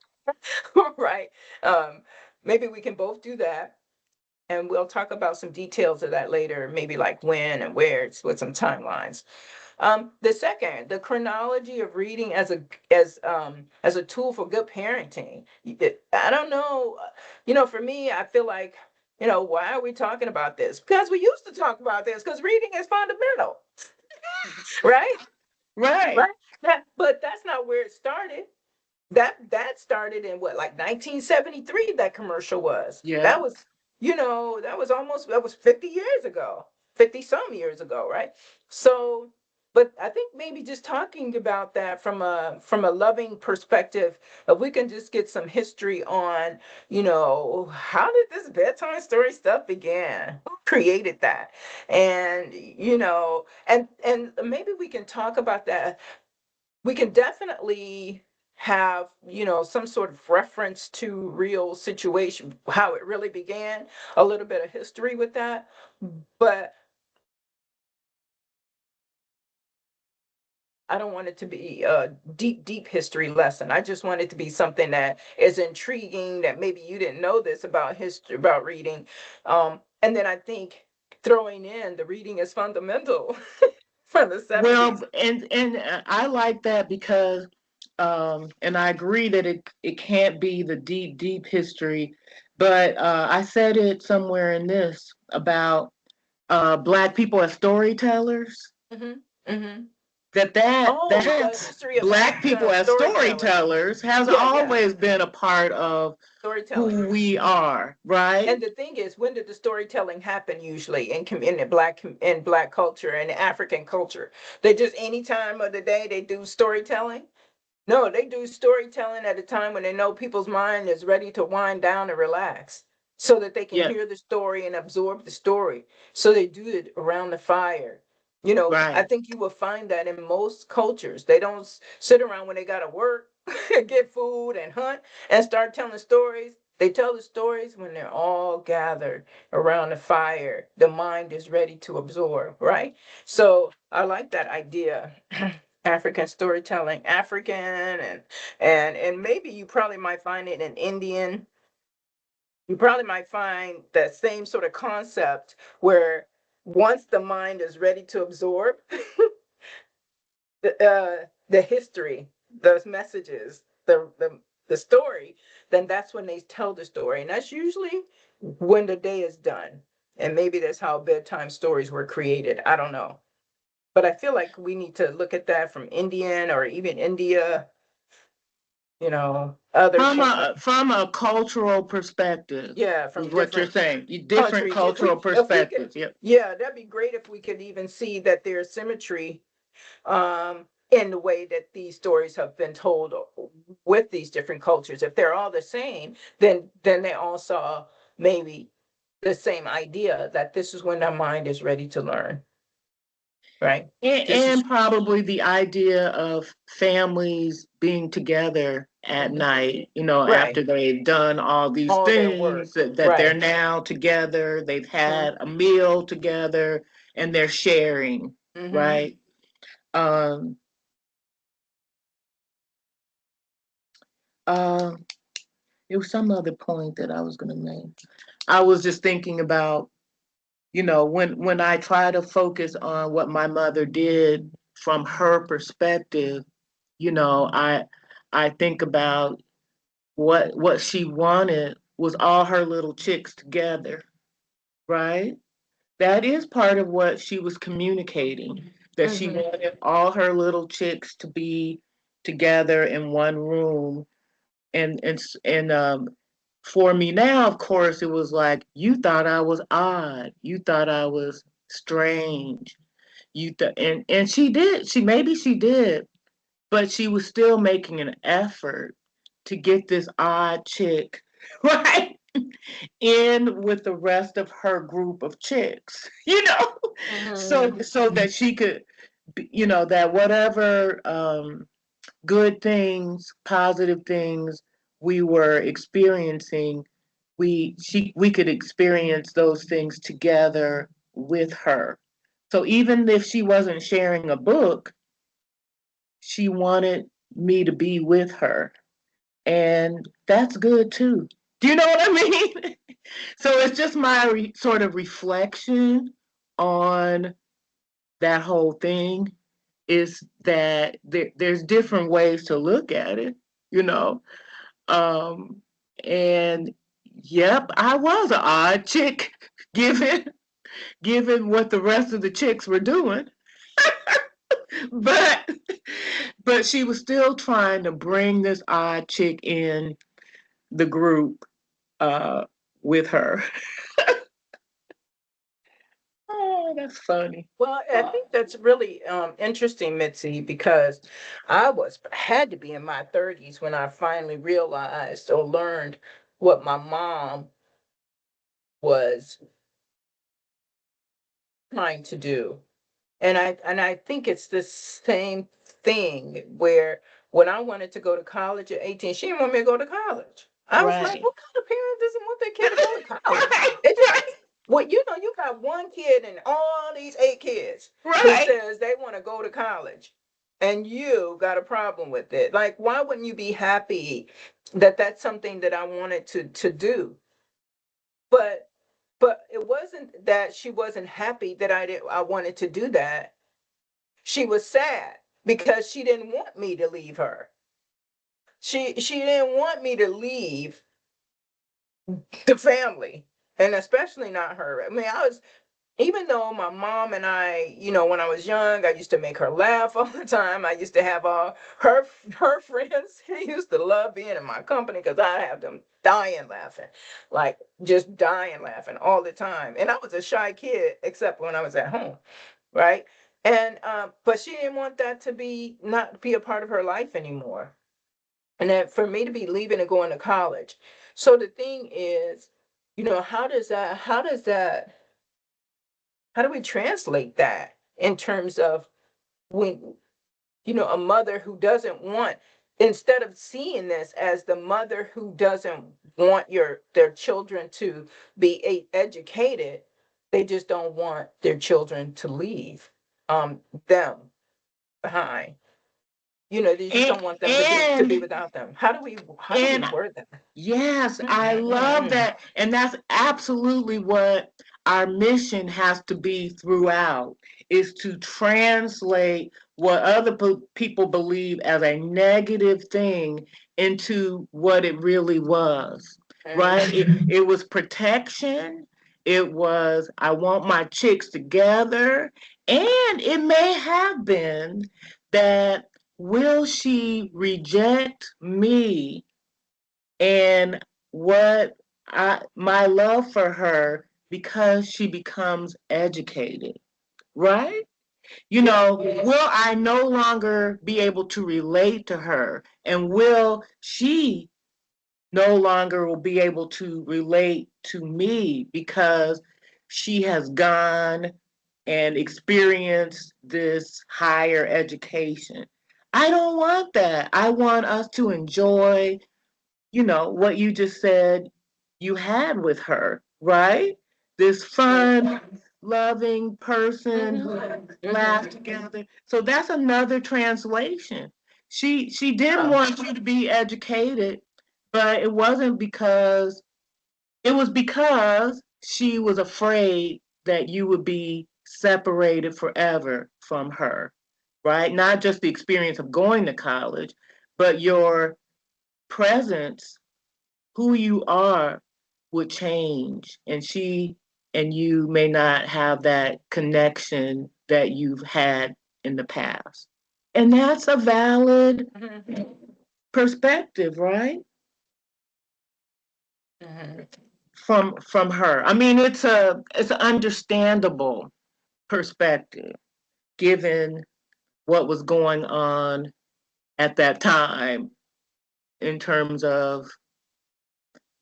Right. Um, maybe we can both do that. And we'll talk about some details of that later, maybe like when and where, with some timelines. The second, the chronology of reading as a tool for good parenting. I don't know, for me, I feel like, why are we talking about this? Because we used to talk about this because reading is fundamental, right? right. Right. But that's not where it started. That started in what, like 1973, that commercial was. Yeah. That was 50 years ago. 50 some years ago, right? So, but I think maybe just talking about that from a loving perspective, if we can just get some history on, how did this bedtime story stuff begin? Who created that? And and maybe we can talk about that. We can definitely have, some sort of reference to real situation, how it really began, a little bit of history with that. But I don't want it to be a deep, deep history lesson. I just want it to be something that is intriguing, that maybe you didn't know this about history, about reading. And then I think throwing in the reading is fundamental from the Well, 70s. and I like that because and I agree that it can't be the deep history, but I said it somewhere in this about black people as storytellers. Hmm. Hmm. Oh, the That history of black people African as storytelling. storytellers has Yeah, yeah, always been a part of storytelling. who we are, right? And the thing is, when did the storytelling happen usually in the black culture and African culture? They just any time of the day they do storytelling. No, they do storytelling at a time when they know people's mind is ready to wind down and relax so that they can Yeah, hear the story and absorb the story. So they do it around the fire. I right. think you will find that in most cultures. They don't sit around when they got to work, get food, and hunt and start telling stories. They tell the stories when they're all gathered around the fire. The mind is ready to absorb, right? So I like that idea. African storytelling, African, and maybe you probably might find it in Indian. You probably might find that same sort of concept where once the mind is ready to absorb the history, those messages, the story, then that's when they tell the story, and that's usually when the day is done. And maybe that's how bedtime stories were created. I don't know, but I feel like we need to look at that from Indian or even India, other From a cultural perspective, yeah, is from what you're different saying. Different countries. cultural If we could, perspectives. Yep. yeah, that'd be great if we could even see that there's symmetry in the way that these stories have been told with these different cultures. If they're all the same, then they all saw maybe the same idea that this is when our mind is ready to learn, right? This is And probably the idea of families being together at mhm, night, right. after they've done all these All their work, things, that they're right. now together, they've Hmm. had a meal together, and they're sharing, Hmm. right? Um, uh, it was some other point that I was going to make. I was just thinking about, when I try to focus on what my mother did from her perspective, I think about what she wanted was all her little chicks together, right? That is part of what she was communicating, that she Hmm. wanted all her little chicks to be together in one room. And for me now, of course, it was like, you thought I was odd, you thought I was strange, and she did, but she was still making an effort to get this odd chick right in with the rest of her group of chicks, Hmm. so that she could, that whatever good things, positive things we were experiencing, we could experience those things together with her. So even if she wasn't sharing a book, she wanted me to be with her. And that's good too. Do you know what I mean? So it's just my sort of reflection on that whole thing is that there's different ways to look at it, you know. Um, and yep, I was an odd chick given given what the rest of the chicks were doing. But but she was still trying to bring this odd chick in the group uh with her. Oh, that's funny. Well, I think that's really interesting, Mitzi, because I was had to be in my 30s when I finally realized or learned what my mom was trying to do. And I think it's the same thing where when I wanted to go to college at 18, she didn't want me to go to college. I was like, Right. what kind of parent doesn't want their kid to go to college? Right. It just Right. well, you got one kid and all these eight kids who Right. says they want to go to college, and you got a problem with it. Like, why wouldn't you be happy that that's something that I wanted to do? But it wasn't that she wasn't happy that I wanted to do that. She was sad because she didn't want me to leave her. She didn't want me to leave the family, and especially not her. I mean, I was even though my mom and I, when I was young, I used to make her laugh all the time. I used to have all her friends. She used to love being in my company because I have them dying laughing, like just dying laughing all the time. And I was a shy kid, except when I was at home, right? And but she didn't want that to be not be a part of her life anymore, and that for me to be leaving and going to college. So the thing is, how do we translate that in terms of when a mother who doesn't want, instead of seeing this as the mother who doesn't want their children to be educated, they just don't want their children to leave them behind. They just And don't want them to be and without them. How do we and word that? yes, I love Mm-mm-mm-mm. that. And that's absolutely what our mission has to be throughout is to translate what other people believe as a negative thing into what it really was. Right? It was protection. It was, I want my chicks together. And it may have been that will she reject me and what my love for her because she becomes educated, right? You Yeah. know, will I no longer be able to relate to her? And will she no longer will be able to relate to me because she has gone and experienced this higher education? I don't want that. I want us to enjoy what you just said you had with her, right? This fun, loving person Mm-hmm. who Mm-hmm. laughed together. So that's another translation. She didn't Yeah. want you to be educated, but it wasn't because it was because she was afraid that you would be separated forever from her, right? Not just the experience of going to college, but your presence, who you are, would change, and she and you may not have that connection that you've had in the past. And that's a valid Mm-hmm. perspective, right? Mm-hmm. From her. I mean, it's an understandable perspective given what was going on at that time in terms of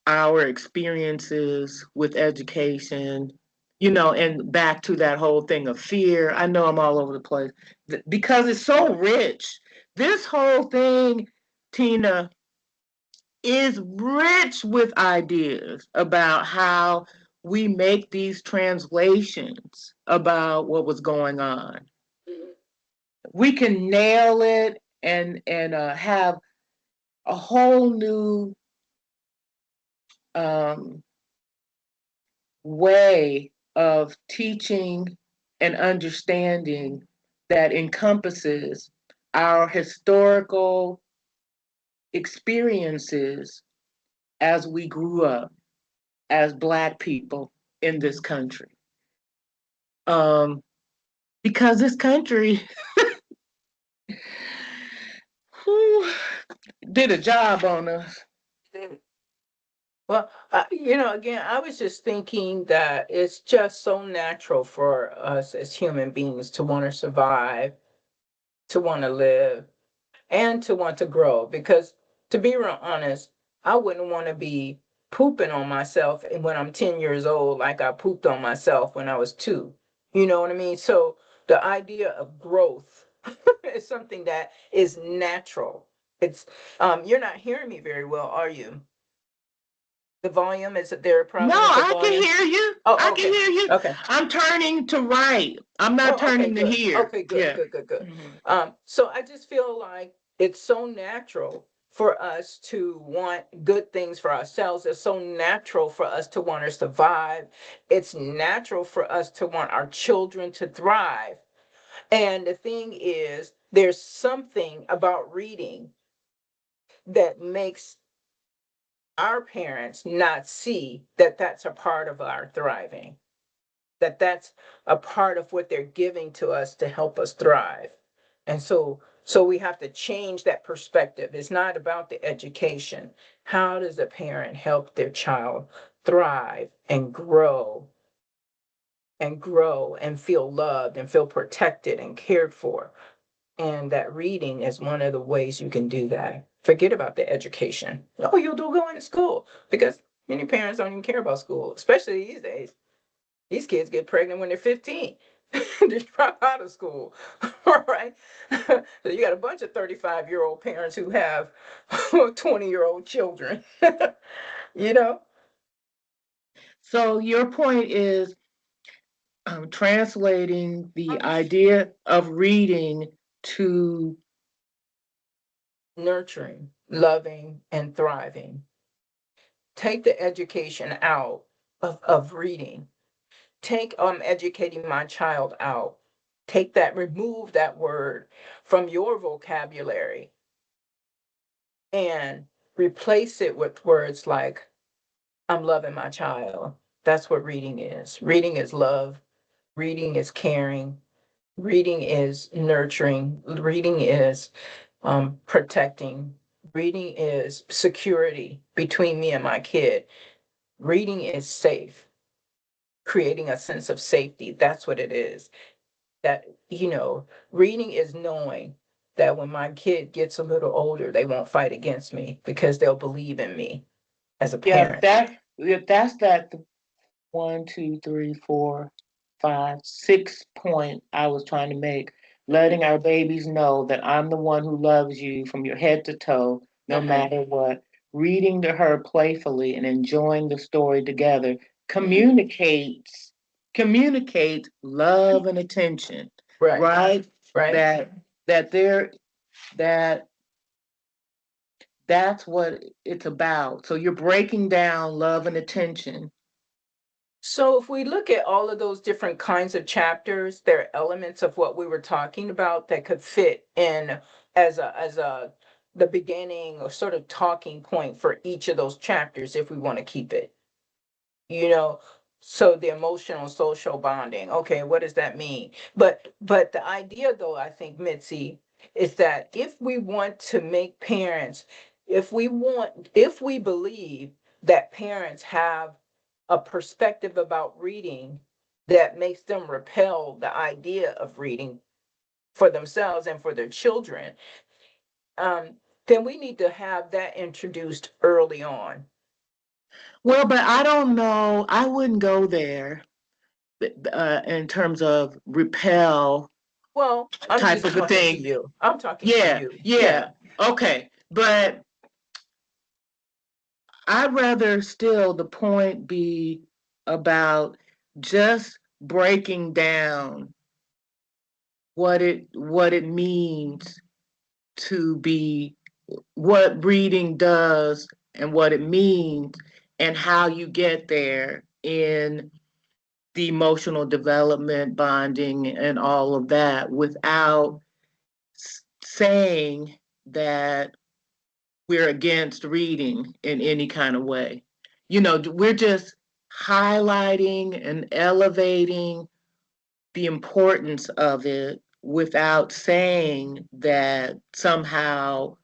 our experiences with education, and back to that whole thing of fear. I know I'm all over the place because it's so rich. This whole thing, Tina, is rich with ideas about how we make these translations about what was going on. We can nail it and have a whole new um, way of teaching and understanding that encompasses our historical experiences as we grew up as Black people in this country. Um, because this country whew, did a job on us. Well, again, I was just thinking that it's just so natural for us as human beings to want to survive, to want to live, and to want to grow. Because to be real honest, I wouldn't want to be pooping on myself when I'm 10 years old, like I pooped on myself when I was two. You know what I mean? So the idea of growth is something that is natural. It's you're not hearing me very well, are you? The volume, is there a No, problem with the I can volume? hear you. I Oh, can okay. hear you. Okay. I'm turning to right. I'm not Oh, okay, turning to good. here. Okay, good, Yeah. good, good, good. Mhm. So I just feel like it's so natural for us to want good things for ourselves. It's so natural for us to want to survive. It's natural for us to want our children to thrive. And the thing is, there's something about reading that makes our parents not see that that's a part of our thriving, that that's a part of what they're giving to us to help us thrive. And so we have to change that perspective. It's not about the education. How does a parent help their child thrive and grow and feel loved and feel protected and cared for? And that reading is one of the ways you can do that. Forget about the education. Oh, you'll do going to school, because many parents don't even care about school, especially these days. These kids get pregnant when they're 15. They drop out of school. All right. So you got a bunch of 35-year-old parents who have 20-year-old children. you know, So your point is translating the um, idea of reading to nurturing, loving, and thriving. Take the education out of reading. Take educating my child out. Take that, remove that word from your vocabulary and replace it with words like, I'm loving my child. That's what reading is. Reading is love. Reading is caring. Reading is nurturing. Reading is protecting. Reading is security between me and my kid. Reading is safe, creating a sense of safety. That's what it is. That, reading is knowing that when my kid gets a little older, they won't fight against me because they'll believe in me as a yeah, parent. that's that 1, 2, 3, 4, 5, 6 point I was trying to make, letting our babies know that I'm the one who loves you from your head to toe, no Mm-hmm. matter what. Reading to her playfully and enjoying the story together Mm-hmm. communicates love and attention, Right. right? Right. That that there that that's what it's about. So you're breaking down love and attention. So if we look at all of those different kinds of chapters, there are elements of what we were talking about that could fit in as a the beginning or sort of talking point for each of those chapters if we want to keep it. you know so the emotional social bonding, okay, what does that mean? But the idea, though, I think, Mitzi, is that if we want to make parents, if we believe that parents have a perspective about reading that makes them repel the idea of reading for themselves and for their children, um, then we need to have that introduced early on. Well, but I don't know. I wouldn't go there in terms of repel Well, I'm type just of a talking to thing. you. I'm talking to Yeah, you. Yeah. yeah. Okay. But I'd rather still the point be about just breaking down what it means to be what reading does and what it means and how you get there in the emotional development, bonding, and all of that without saying that we're against reading in any kind of way. We're just highlighting and elevating the importance of it without saying that somehow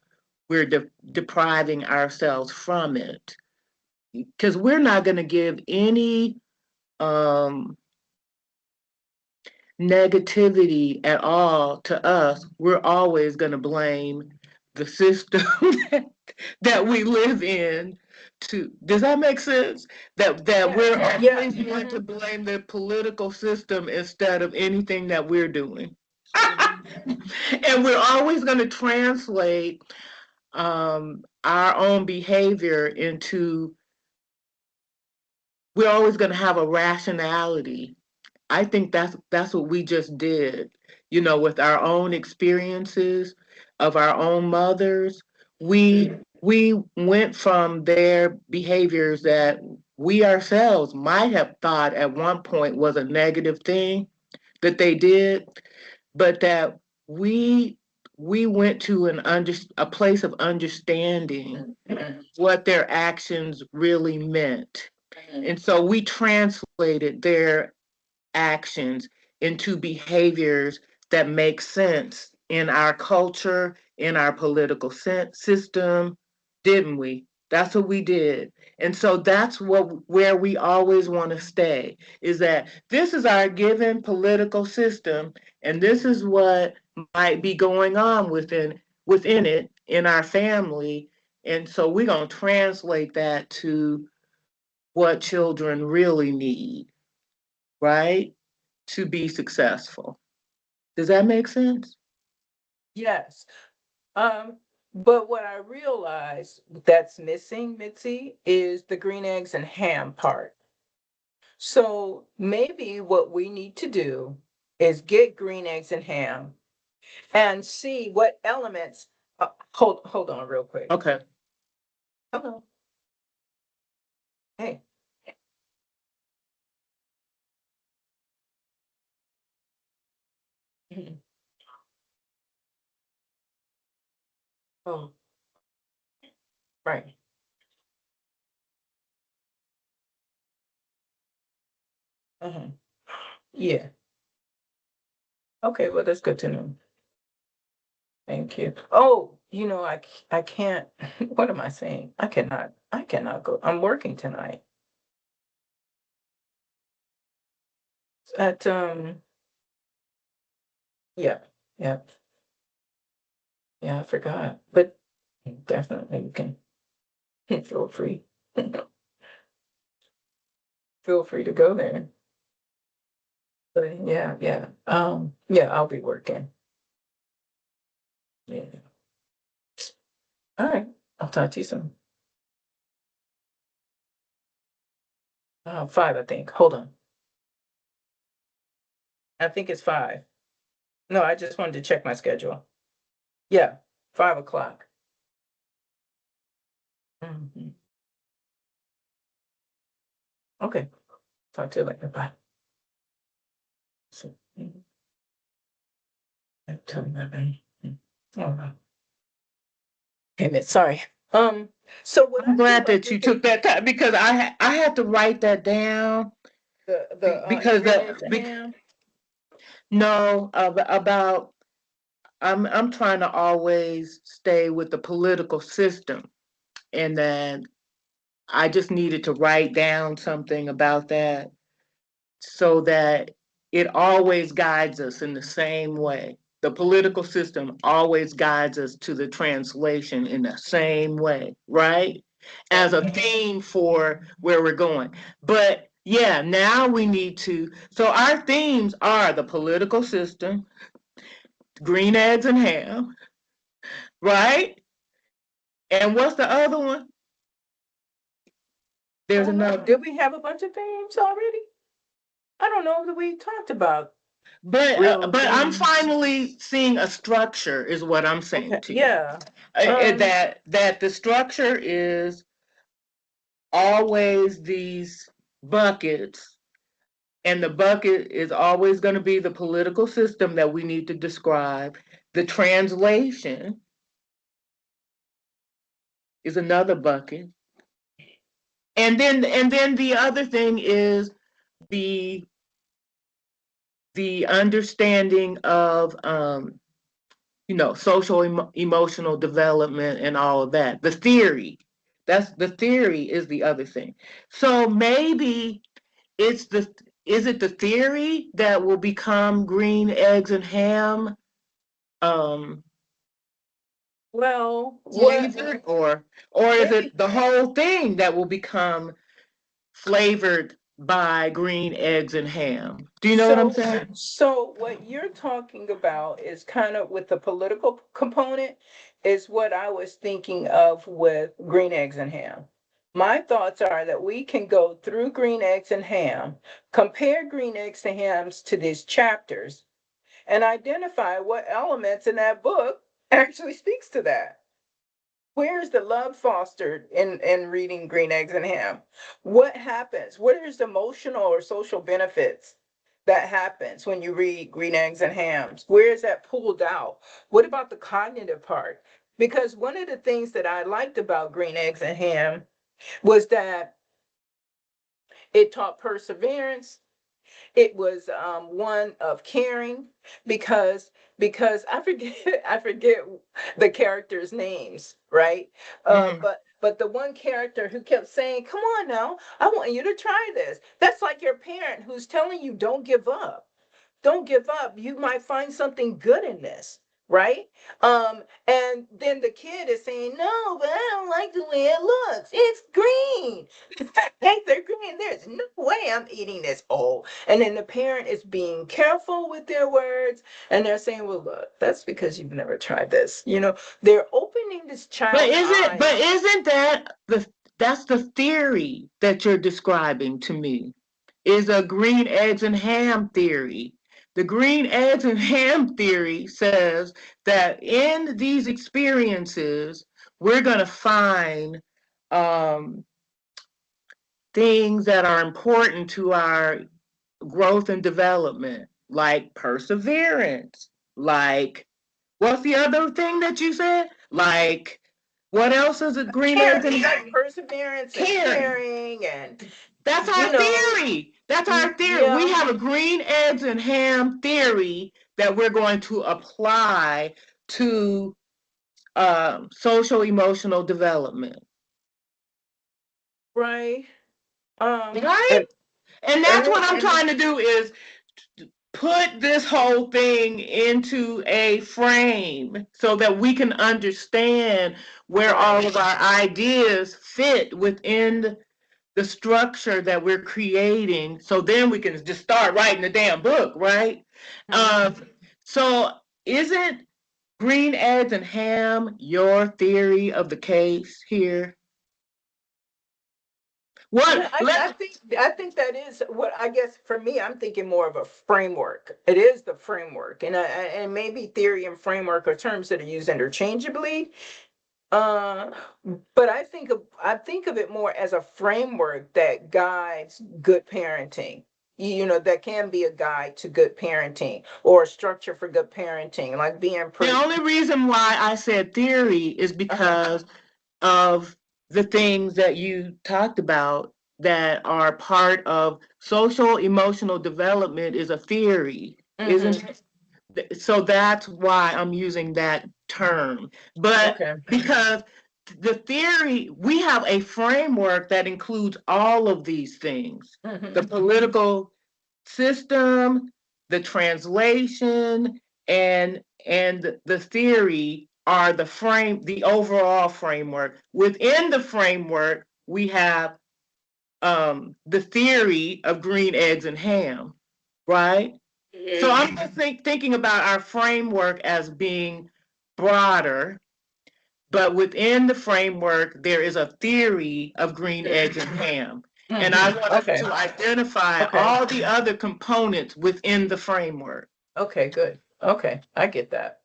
we're depriving ourselves from it. Because we're not going to give any um, negativity at all to us. We're always going to blame the system that we live in. Does that make sense? That Yes, we're yes. always going to blame the political system instead of anything that we're doing. And we're always going to translate our own behavior into, we're always going to have a rationality. I think that's what we just did, with our own experiences of our own mothers. We went from their behaviors that we ourselves might have thought at one point was a negative thing that they did, but that we we went to a place of understanding what their actions really meant. And so we translated their actions into behaviors that make sense in our culture, in our political system, didn't we? That's what we did. And so that's where we always want to stay, is that this is our given political system, and this is what might be going on within it in our family. And so we're going to translate that to what children really need, right? To be successful. Does that make sense? Yes. Um, but what I realize that's missing, Mitzi, is the green eggs and ham part. So maybe what we need to do is get green eggs and ham and see what elements. Hold on real quick. Okay. Hello. Hey. Mhm. Oh, right. Uh-huh. Yeah. Okay. Well, that's good to know. Thank you. Oh, I can't. What am I saying? I cannot go. I'm working tonight at yeah, yeah, yeah. I forgot, but definitely you can feel free. Feel free to go there. But yeah, yeah. Yeah, I'll be working. Yeah. All right. I'll talk to you soon. 5, I think. Hold on. I think it's 5. No, I just wanted to check my schedule. Yeah, 5 o'clock. Mhm. Okay. Talk to you later. Bye. So, tell me that, baby. Oh, no. Hey, Miss, sorry. Um, so what I'm I feel glad like that we you could took that time because I had to write that down the because green eggs and ham. no, about I'm trying to always stay with the political system, and then I just needed to write down something about that so that it always guides us in the same way. The political system always guides us to the translation in the same way, right? As a theme for where we're going. But yeah, now we need to. So our themes are the political system, green eggs and ham, right? And what's the other one? There's Oh no, another. did we have a bunch of themes already? I don't know that we talked about. real But I'm things. finally seeing a structure, is what I'm saying Okay, to you. yeah. Um, That the structure is always these buckets, and the bucket is always going to be the political system that we need to describe. The translation is another bucket, and then the other thing is the the understanding of social emotional development and all of that. The theory, that's the theory is the other thing. So maybe it's the is it the theory that will become green eggs and ham um well, what flavored, or is maybe it the whole thing that will become flavored by green eggs and ham? Do you know what I'm so saying? so what you're talking about is kind of with the political component is what I was thinking of with green eggs and ham. My thoughts are that we can go through green eggs and ham, compare green eggs and hams to these chapters, and identify what elements in that book actually speaks to that. Where's the love fostered in reading green eggs and ham? What happens? What is the emotional or social benefits that happens when you read green eggs and hams? Where is that pulled out? What about the cognitive part? Because one of the things that I liked about green eggs and ham was that it taught perseverance. It was one of caring, because I forget I forget the characters' names, right? Mm. But the one character who kept saying, "Come on now, I want you to try this." That's like your parent who's telling you, "Don't give up. Don't give up. You might find something good in this." Right. And then the kid is saying, "No, but I don't like the way it looks. It's green." Hey, they're green. There's no way I'm eating this whole. And then the parent is being careful with their words, and they're saying, "Well, look, that's because you've never tried this." They're opening this child's But eyes. isn't that that's the theory that you're describing to me? Is a green eggs and ham theory. The green eggs and ham theory says that in these experiences, we're going to find um, things that are important to our growth and development, like perseverance, like what's the other thing that you said? Like, what else is it? Green eggs Caring, and like perseverance and caring. caring, and That's you our know, theory. That's our theory. We yeah, have a green eggs and ham theory that we're going to apply to social emotional development, right. right? And And and that's then what I'm trying to do is put this whole thing into a frame so that we can understand where all right. of our ideas fit within the structure that we're creating, so then we can just start writing the damn book, right? Mhm. um so isn't green eggs and ham your theory of the case here? Yeah, What I let's think that is what I guess for me. I'm thinking more of a framework. It is the framework, and maybe theory and framework are terms that are used interchangeably. Uh, but I think of it more as a framework that guides good parenting. That can be a guide to good parenting or a structure for good parenting, like being the pre. only reason why I said theory is Uh-huh. because of the things that you talked about that are part of social emotional development is a theory, isn't Mm-hmm. it? So that's why I'm using that term. But Okay. because the theory, we have a framework that includes all of these things: the Mm-hmm. political system, the translation, and the theory are the overall framework. Within the framework, we have the theory of green eggs and ham, right? So Mm-hmm. I'm just thinking about our framework as being broader, but within the framework, there is a theory of green eggs and ham. And I want us Okay. to identify Okay. all the other components within the framework. Okay, good. Okay, I get that.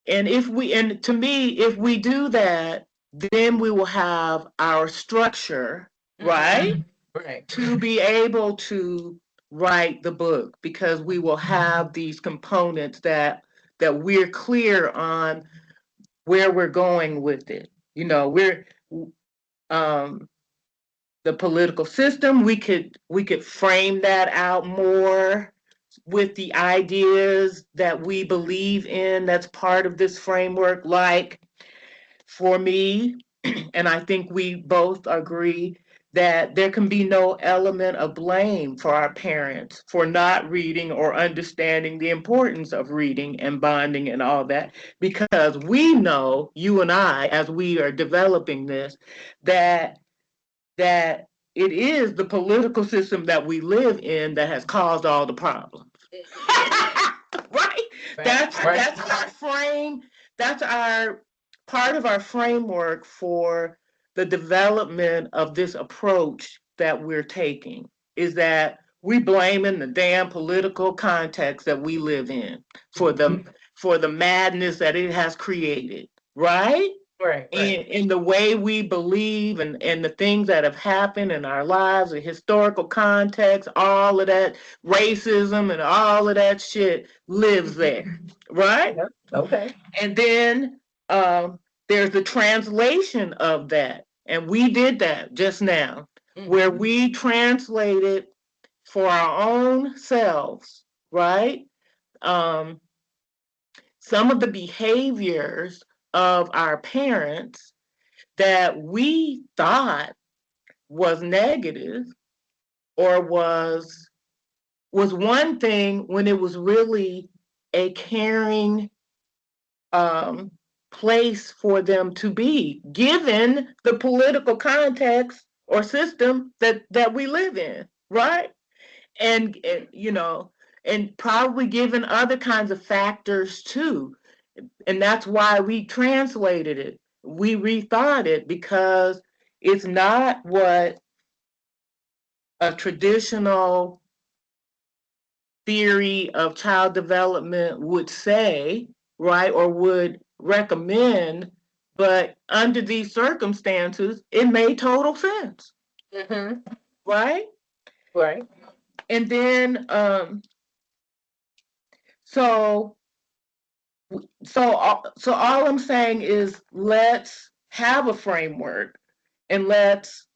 And to me, if we do that, then we will have our structure, right? Right. To be able to write the book, because we will have these components that we're clear on where we're going with it. We're um the political system, we could frame that out more with the ideas that we believe in, that's part of this framework. Like, for me, and I think we both agree, that there can be no element of blame for our parents for not reading or understanding the importance of reading and bonding and all that, because we know, you and I, as we are developing this, that that it is the political system that we live in that has caused all the problems. Right? Right. Right. That's our frame. That's our part of our framework for the development of this approach that we're taking, is that we blaming the damn political context that we live in for the madness that it has created, right? Right. Right. In the way we believe, and the things that have happened in our lives, the historical context, all of that racism and all of that shit lives there, right? Yep. Okay. And then there's the translation of that. And we did that just now, where we translated for our own selves, right? Um, some of the behaviors of our parents that we thought was negative, or was one thing, when it was really a caring um, place for them to be, given the political context or system that we live in, right? And probably given other kinds of factors too. And that's why we translated it. We rethought it, because it's not what a traditional theory of child development would say, right, or would recommend. But under these circumstances, it made total sense, Mm-hmm. right? Right. And then, so, so all I'm saying is, let's have a framework, and let's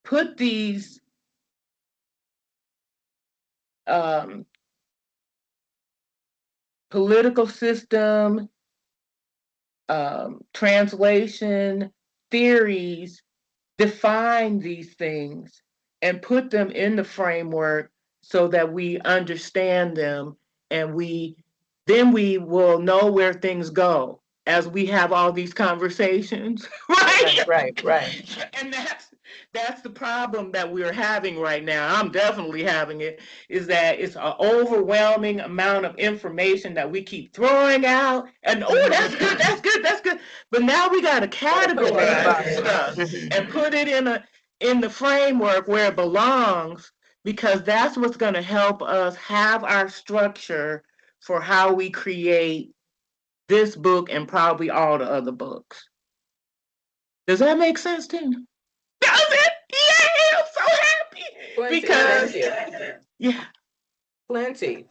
put these um, political system, translation theories, define these things and put them in the framework so that we understand them, and we will know where things go as we have all these conversations. Right. Right? Right. Right. And that's the problem that we're having right now. I'm definitely having it, is that it's an overwhelming amount of information that we keep throwing out, and oh, that's good, that's good, that's good. But now we got to Gotta put it in the categorize this boxes. stuff and put it in the framework where it belongs, because that's what's going to help us have our structure for how we create this book and probably all the other books. Does that make sense, Tina? Does it? Yeah, I'm so happy Plenty. Thank because you. yeah, Plenty.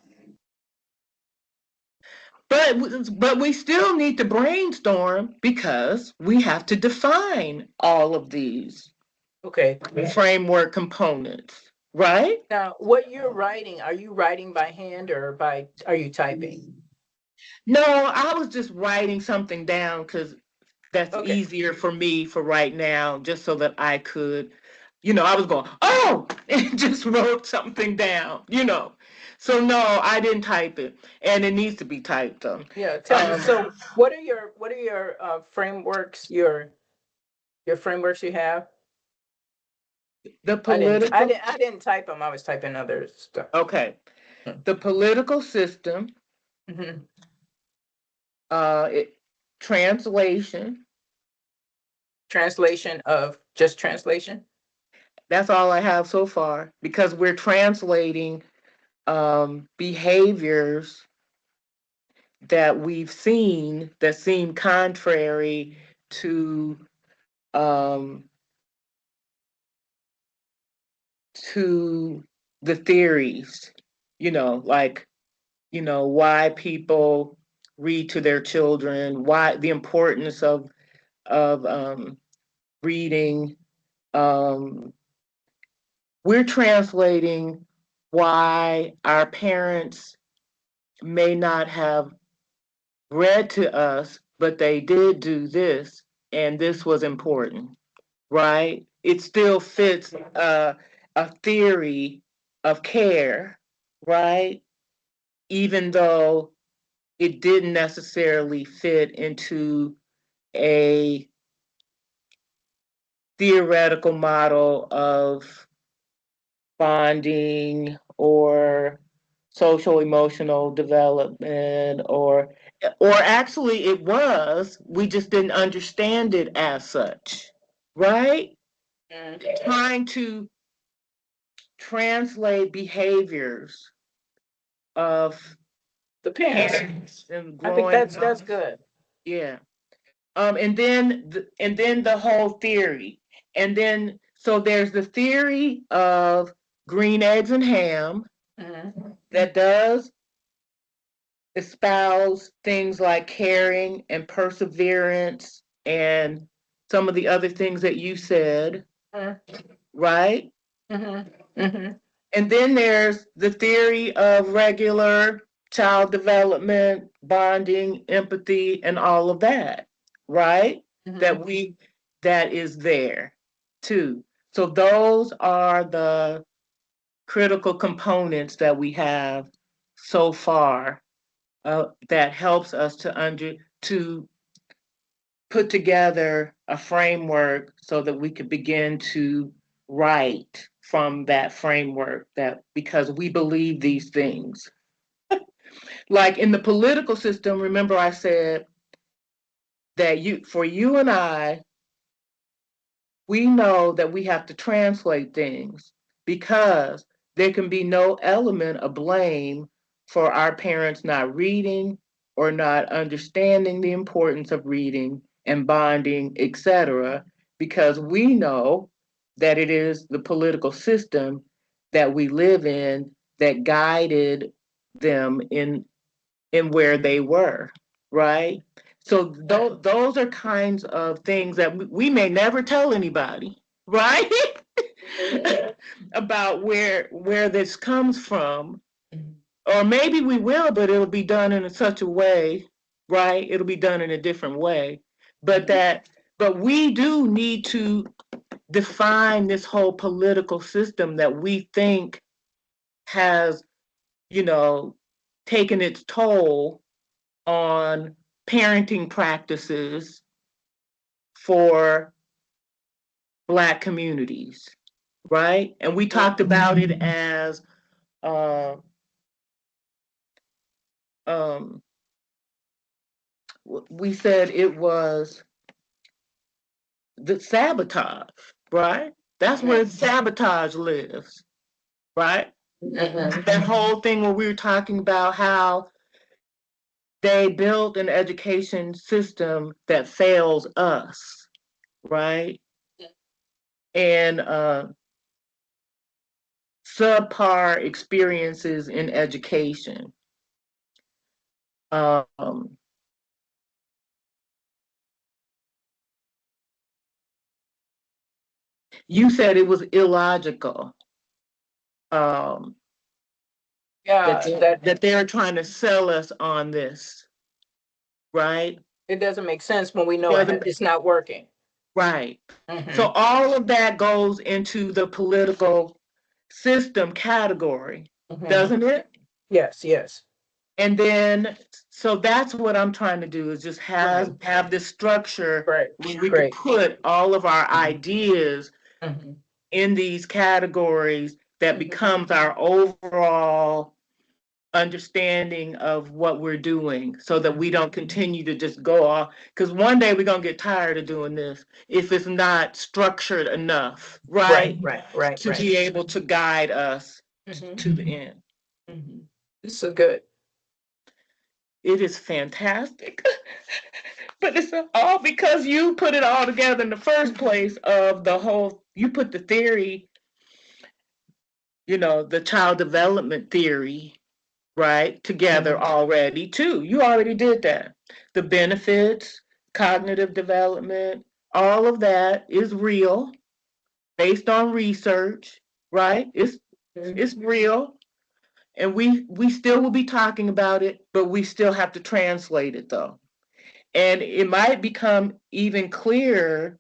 but we still need to brainstorm, because we have to define all of these Okay. framework components, right? Now, what you're writing, are you writing by hand or are you typing? No, I was just writing something down because that's Okay. easier for me for right now, just so that I could, I was going, oh, and just wrote something down. So no, I didn't type it, and it needs to be typed though. Yeah. Tell me. Um, So, what are your frameworks? Your frameworks you have? the political, I didn't type them. I was typing other stuff. okay, the political system, Mm-hmm. 、 , translation, Translation of just translation. That's all I have so far because we're translating behaviors that we've seen that seem contrary to um, to the theories. Like why people read to their children, why the importance of reading. Um, we're translating why our parents may not have read to us, but they did do this, and this was important, right? It still fits a theory of care, right? Even though it didn't necessarily fit into a theoretical model of bonding or social emotional development or actually it was, we just didn't understand it as such, right? Mm. Trying to translate behaviors of The parents. parents and I think growing that's up. good. Yeah. And then the whole theory. And then so there's the theory of green eggs and ham Mm-hmm. that does espouse things like caring and perseverance and some of the other things that you said, right? Mm-hmm. Mm-hmm. And then there's the theory of regular child development, bonding, empathy, and all of that, right? Mm-hmm. That is there too. So those are the critical components that we have so far, that helps us to put together a framework so that we could begin to write from that framework, that because we believe these things. Like in the political system, remember I said that for you and I, we know that we have to translate things because there can be no element of blame for our parents not reading or not understanding the importance of reading and bonding, etc., because we know that it is the political system that we live in that guided them in where they were, right? So those are kinds of things that we may never tell anybody, right? About where this comes from, or maybe we will, but it'll be done in such a way, right? It'll be done in a different way, but we do need to define this whole political system that we think has, you know, taken its toll on parenting practices for Black communities, right? And we talked about it as uh, um, we said it was the sabotage, right? That's where sabotage lives, right? Mm-hmm. That whole thing where we were talking about how they built an education system that fails us, right? And subpar experiences in education. Um, you said it was illogical, um, Yeah, that that they're trying to sell us on this, right? it doesn't make sense when we It know doesn't, it's not working. right. So Mm-hmm. all of that goes into the political system category, Mm-hmm. doesn't it? Yes, yes. And then, so that's what I'm trying to do is just Right. have this structure Great. where we could Great. put all of our ideas Mm-hmm. in these categories that becomes our overall understanding of what we're doing so that we Mhm. don't continue to just go off. Because one day we're going to get tired of doing this if it's not structured enough, Right, right? right, right, To right. be able to guide us Hmm. to the end. Hmm. This is good. It is fantastic. But it's all because you put it all together in the first place of the whole, you put the theory, the child development theory, right, together Hmm. already too. You already did that. The benefits, cognitive development, all of that is real based on research, right? It's real. And we still will be talking about it, but we still have to translate it though. And it might become even clearer.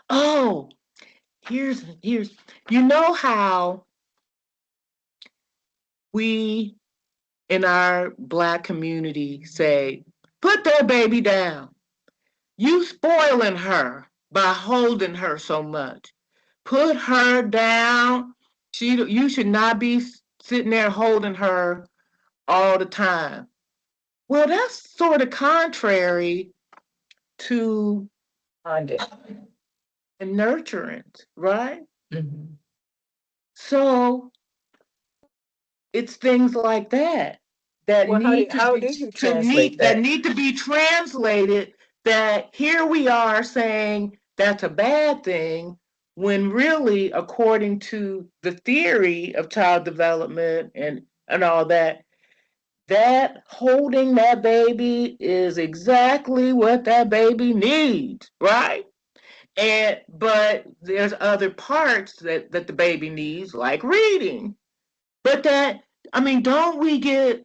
Oh, here's you know how we in our black community say, put that baby down. You spoiling her by holding her so much. Put her down. You should not be sitting there holding her all the time. Well, that's sort of contrary to Bonded. nurturance, right? Hmm. So it's things like that that Well, need to how be do you translate that that? need to be translated. That here we are saying that's a bad thing when really, according to the theory of child development and all that, that holding that baby is exactly what that baby needs, right? And but there's other parts that the baby needs, like reading. But that, I mean, don't we get,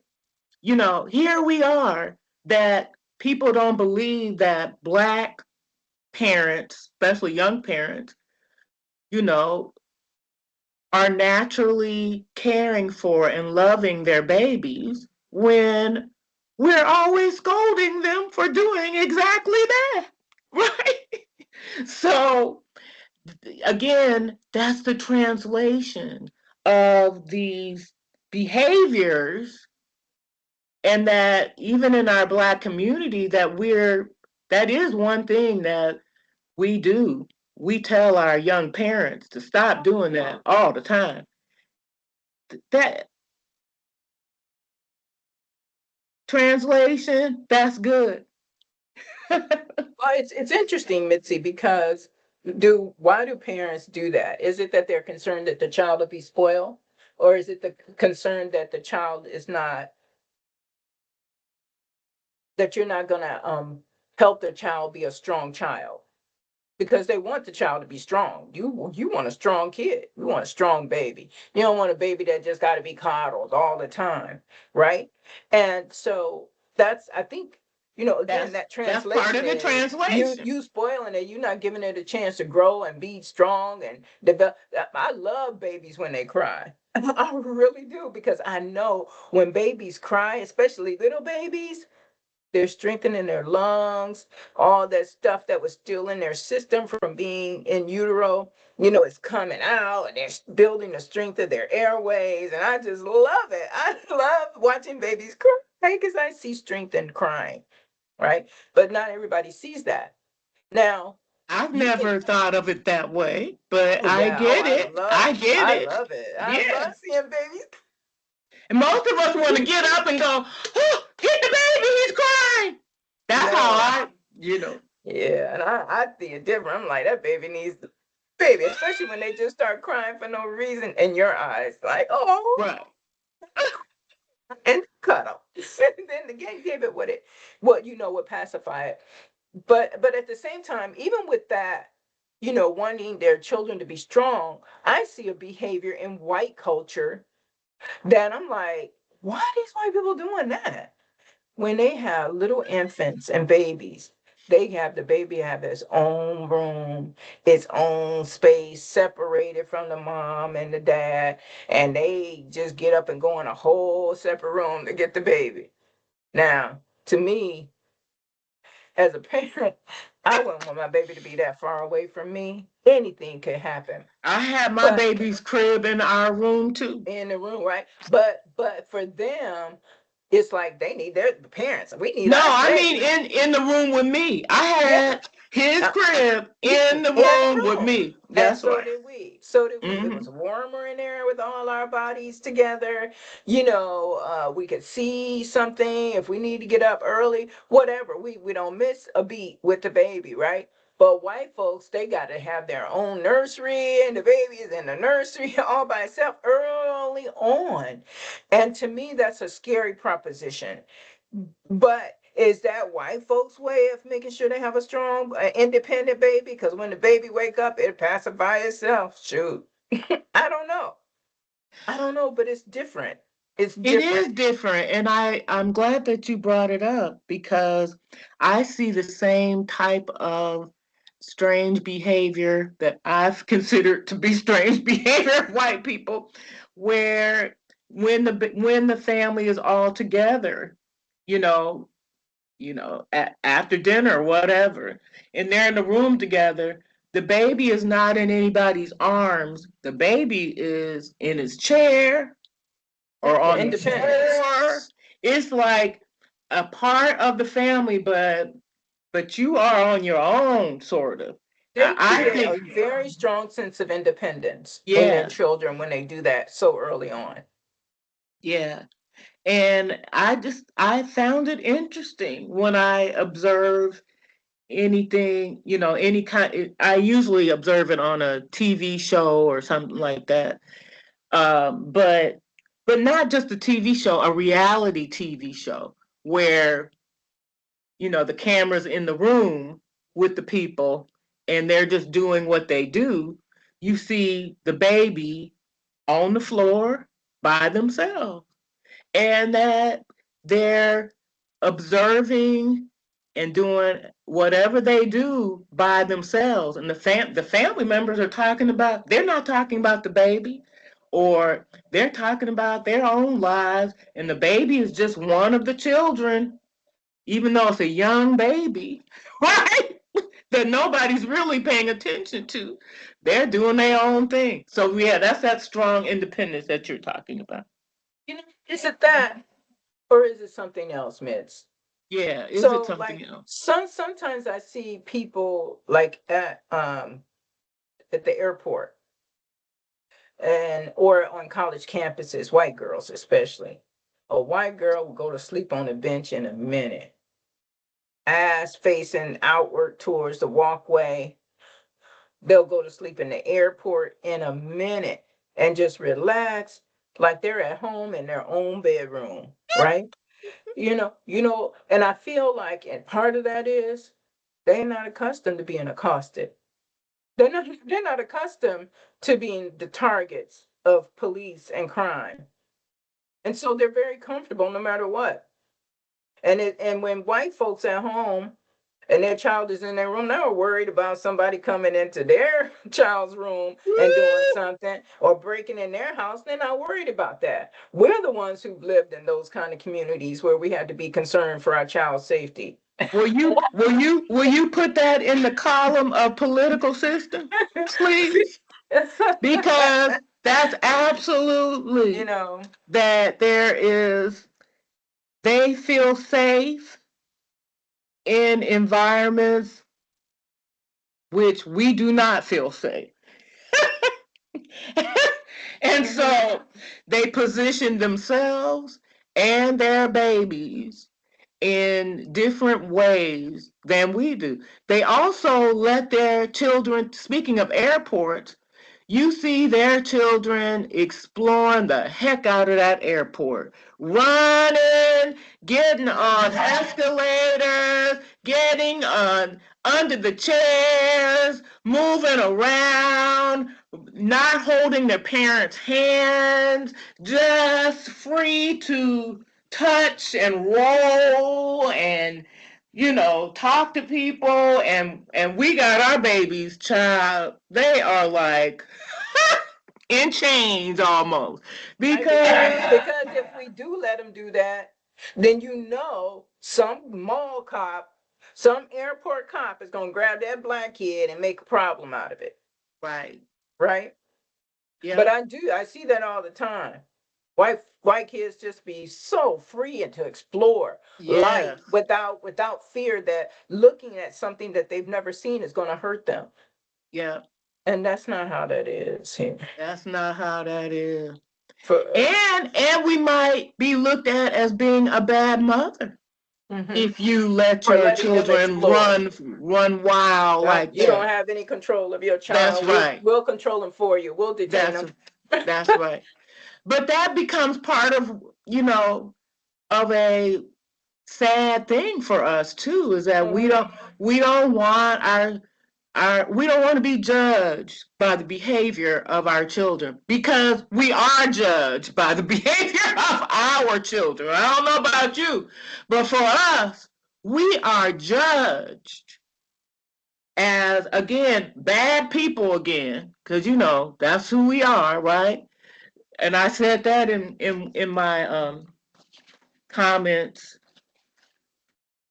here we are that people don't believe that black parents, especially young parents, you know, are naturally caring for and loving their babies when we're always scolding them for doing exactly that. Right? So again, that's the translation of these behaviors, and that even in our black community that is one thing that we do. We tell our young parents to stop doing that all the time. That translation, that's good. Well, it's interesting, Mitzi, because do why do parents do that? Is it that they're concerned that the child will be spoiled, or is it the concern that the child is not that you're not gonna help the child be a strong child? Because they want the child to be strong. You want a strong kid. You want a strong baby. You don't want a baby that just got to be coddled all the time, right? And so that's I think again That's that that's part translation of the is translation. you spoiling it. You're not giving it a chance to grow and be strong and develop. I love babies when they cry. I really do because I know when babies cry, especially little babies, they're strengthening their lungs, all that stuff that was still in their system from being in utero, is coming out and they're building the strength of their airways. And I just love it. I love watching babies cry because I see strength in crying, right? But not everybody sees that. Now, I've you can, never thought of it that way, but oh, I yeah, oh, get it. I get I it. love it. I Yeah. love seeing babies. And most of us want to get up and go, oh, hit the baby, he's crying. That's how Yeah, yeah. And I see it different. I'm like, that baby needs baby, especially when they just start crying for no reason in your eyes, like, oh, right. and cuddle. And then the game gave it what would pacify it. But at the same time, even with that, wanting their children to be strong, I see a behavior in white culture that I'm like, why are these white people doing that? When they have little infants and babies, they have the baby have its own room, its own space, separated from the mom and the dad, and they just get up and go in a whole separate room to get the baby. Now, to me, as a parent, I wouldn't want my baby to be that far away from me. Anything could happen. I had my But baby's crib in our room too. in the room, right? But for them, it's like they need their parents. We need No, our I mean baby. in the room with me. I Yeah. had his Uh, crib yeah, in the in the room with room. me. And That's so right. did we. So did we. It Hmm. was warmer in there with all our bodies together. We could see something if we need to get up early, whatever. We don't miss a beat with the baby, right? But white folks, they got to have their own nursery, and the baby is in the nursery all by itself early on. And to me, that's a scary proposition. But is that white folks' way of making sure they have a strong, independent baby? Because when the baby wake up, it passes by itself. Shoot, I don't know. I don't know, but it's different. It's It different. is different, and I'm glad that you brought it up because I see the same type of strange behavior that I've considered to be strange behavior of white people, where when the family is all together, you know, after dinner or whatever, and they're in the room together, the baby is not in anybody's arms. The baby is in his chair Yeah, or the on the independence. floor. It's like a part of the family, but you are on your own, sort of. They I create think, a very strong sense of independence in their yeah, children when they do that so early on. yeah. And I found it interesting when I observe anything, any kind. I usually observe it on a TV show or something like that. But not just a TV show, a reality TV show where the cameras in the room with the people and they're just doing what they do. You see the baby on the floor by themselves, and that they're observing and doing whatever they do by themselves, and the family members are talking about, they're not talking about the baby, or they're talking about their own lives, and the baby is just one of the children, even though it's a young baby, right? That nobody's really paying attention to. They're doing their own thing. So yeah, that's that strong independence that you're talking about. Is it that, or is it something else, Mitz? Yeah, is it So, something like, else? sometimes I see people like at the airport and or on college campuses, white girls especially. A white girl will go to sleep on the bench in a minute, ass facing outward towards the walkway. They'll go to sleep in the airport in a minute and just relax like they're at home in their own bedroom, right? And I feel like, and part of that is they're not accustomed to being accosted. They're not accustomed to being the targets of police and crime. And so they're very comfortable no matter what. And when white folks at home and their child is in their room, they're worried about somebody coming into their child's room and doing something or breaking in their house. They're not worried about that. We're the ones who've lived in those kind of communities where we had to be concerned for our child's safety. Will you put that in the column of political system, please? Because that's you absolutely know, that they feel safe in environments which we do not feel safe. And mhm. so they position themselves and their babies in different ways than we do. They also let their children, speaking of airports, you see their children exploring the heck out of that airport, running, getting on escalators, getting on under the chairs, moving around, not holding their parents' hands, just free to touch and roll and talk to people, and we got our babies, child, they are like in chains almost, Right, because because because if we do let them do that, then some mall cop Some airport cop is gonna grab that black kid and make a problem out of it, Right. right? But Yep. I see that all the time. White kids just be so free and to explore life Yes. without fear that looking at something that they've never seen is going to hurt them. Yep. And that's not how that is here That's not how that is. for us. And we might be looked at as being a bad mother Hmm. if you let For your letting them children explore. run wild like You don't that. have any control of your That's child. We'll right. we'll control them for you. We'll detain That's them. that's right. But that becomes part of, of a sad thing for us too, is that we Hmm. don't we don't want our we don't want to be judged by the behavior of our children, because we are judged by the behavior of our children. I don't know about you, but for us, we are judged as, again, bad people again, because that's who we are, right? And I said that in my comments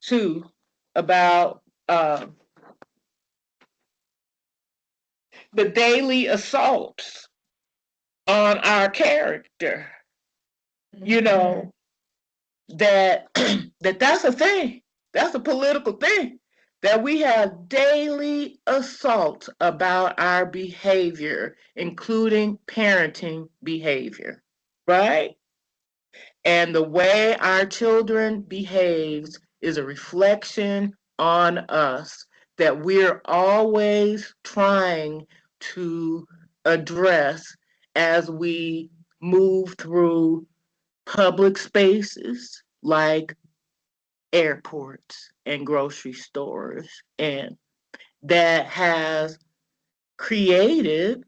too, about the daily assaults on our character. You know that that's a thing. That's a political thing. That we have daily assaults about our behavior, including parenting behavior, right? And the way our children behaves is a reflection on us, that we're always trying to address as we move through public spaces like airports and grocery stores, and that has created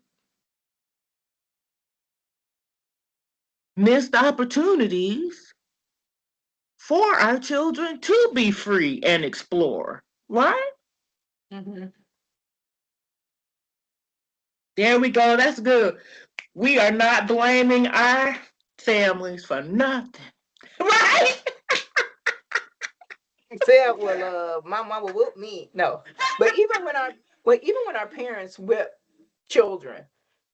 missed opportunities for our children to be free and explore. Right? Hmm. There we go. That's good. We are not blaming our families for nothing. Right? Said, well, my mama whooped me. No, but even when our parents whip children,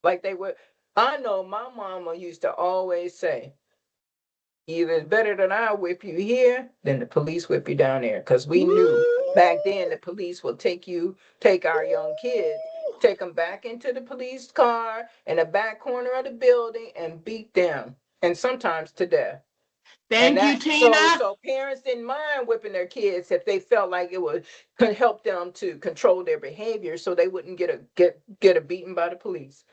like they would, I know my mama used to always say, either it's better that I whip you here than the police whip you down there, because we knew back then the police will take our young kids, take them back into the police car in the back corner of the building and beat them, and sometimes to death. And Thank you, that so Tina. so parents didn't mind whipping their kids if they felt like it would could help them to control their behavior, so they wouldn't get a beating by the police.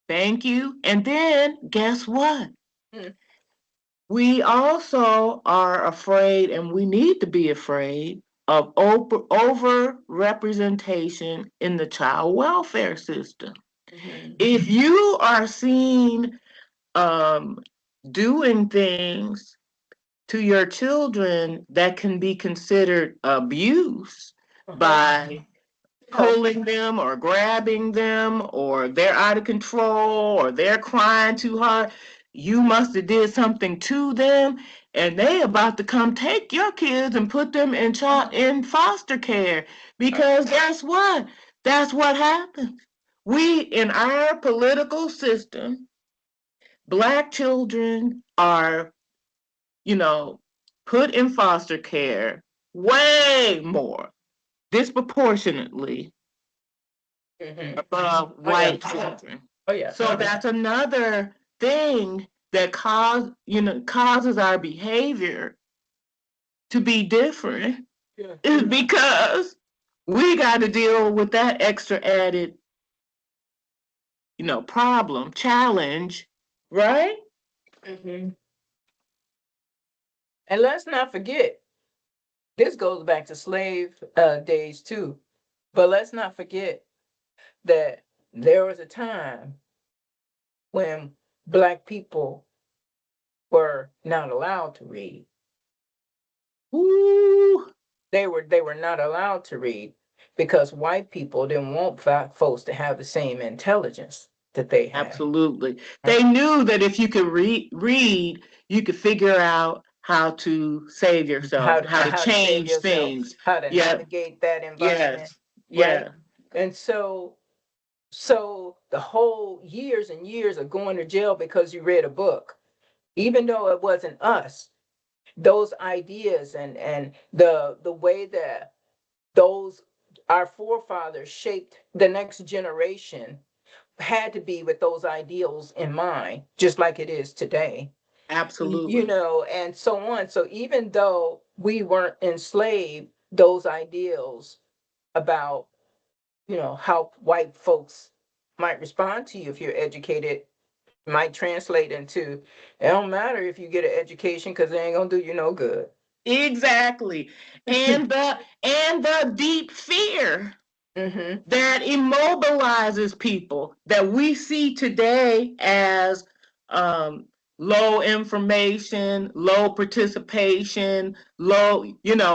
Thank you. And then guess what? Mm. We also are afraid, and we need to be afraid of over representation in the child welfare system. Mhm. If you are seen um, doing things to your children that can be considered abuse Uh-huh. by Yeah. pulling them or grabbing them, or they're out of control, or they're crying too hard, you must have did something to them, and they about to come take your kids and put them in foster care, because guess what? That's what happens. We, in our political system, Black children are, you know put in foster care way more disproportionately Hmm. above Oh yeah. white children. Oh yeah. So that's another thing that causes our behavior to be different, Yeah. is because we got to deal with that extra added, problem, challenge, right? Hmm. And let's not forget, this goes back to slave days too. But let's not forget that there was a time when black people were not allowed to read. Ooh, They were not allowed to read because white people didn't want folks to have the same intelligence that they had. absolutely. Right? They knew that if you could read, you could figure out how to save yourself, how to how to save change yourself, things. how to Yeah, navigate that environment, yes, right? yeah, And so the whole years and years of going to jail because you read a book, even though it wasn't us, those ideas and the way that those our forefathers shaped the next generation had to be with those ideals in mind, just like it is today. You absolutely. know, and so on. So even though we weren't enslaved, those ideals about, how white folks might respond to you if you're educated might translate into, it don't matter if you get an education because they ain't gonna do you no good. Exactly. And the deep fear Mm-hmm. that immobilizes people that we see today as um, low information, low participation, low,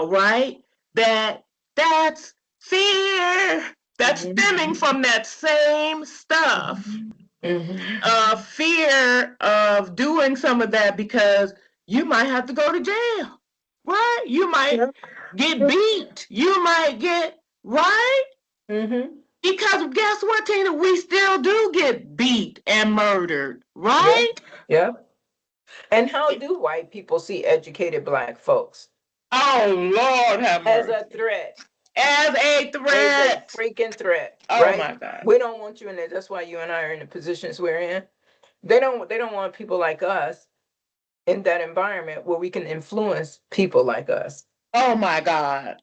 right? That's fear that's stemming Mm-hmm. from that same stuff. Mm-hmm. Fear of doing some of that because you might have to go to jail, right? You might Yep. get beat. You might get, right? Mm-hmm. Because guess what, Tina? We still do get beat and murdered, Yep. right? Yep. And how do white people see educated black folks? Oh, Lord have As a mercy. threat. As a As a threat. freaking threat, Oh, right? my God. We don't want you in there. That's why you and I are in the positions we're in. They don't want people like us in that environment where we can influence people like us. Oh, my God.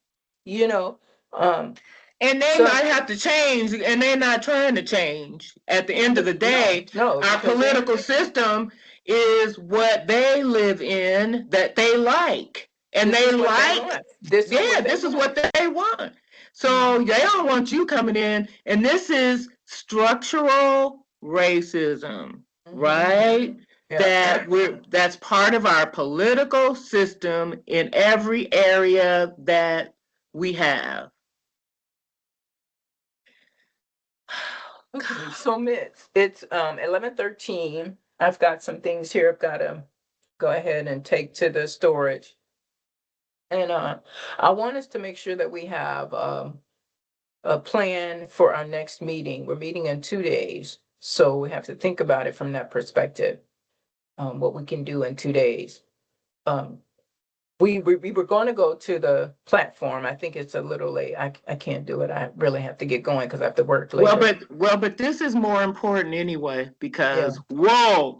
You know, um, And they so might have to change, and they're not trying to change. At the end of the no, day, no, our because they political system is what they live in that they like. And this they is what they like, want. This is yeah, what they this is want. what they want. So Mm-hmm. they don't want you coming in. And this is structural racism, Mm-hmm. right? Yep. That's part of our political system in every area that we have. Okay, so it's 11:13. I've got some things here I've got to go ahead and take to the storage. And I want us to make sure that we have a plan for our next meeting. We're meeting in 2 days, so we have to think about it from that perspective. What we can do in 2 days. Um, we were going to go to the platform. I think it's a little late. I can't do it. I really have to get going because I have to work Well, later. but this is more important anyway Yeah, because whoa. we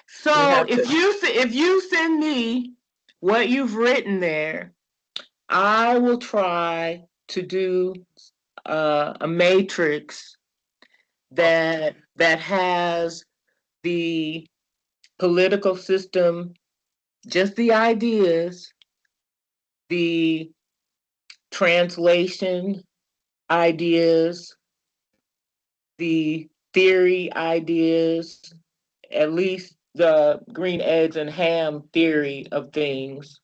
So have to. if you send me what you've written there, I will try to do a matrix that has the political system, just the ideas, the translation ideas, the theory ideas, at least the green eggs and ham theory of things,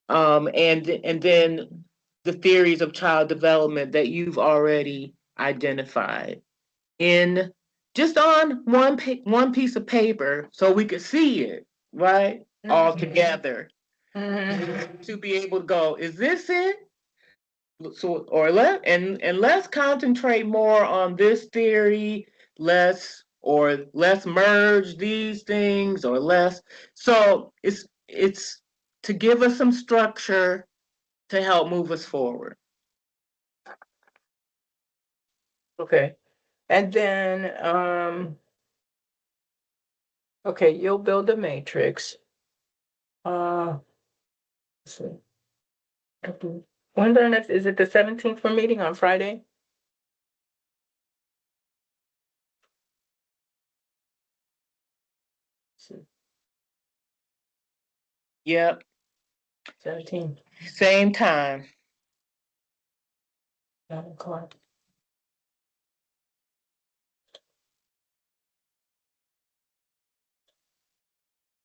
and then the theories of child development that you've already identified in just on one piece of paper, so we could see it right all Mhm, together mhm. to be able to go, is this it? So and let's concentrate more on this theory, let's merge these things, or less. So it's to give us some structure to help move us forward. Okay. And then, okay, you'll build a matrix. Let's see. When the next, is it the 17th for meeting on Friday? Let's see, Yep, 17, same time. 9 o'clock.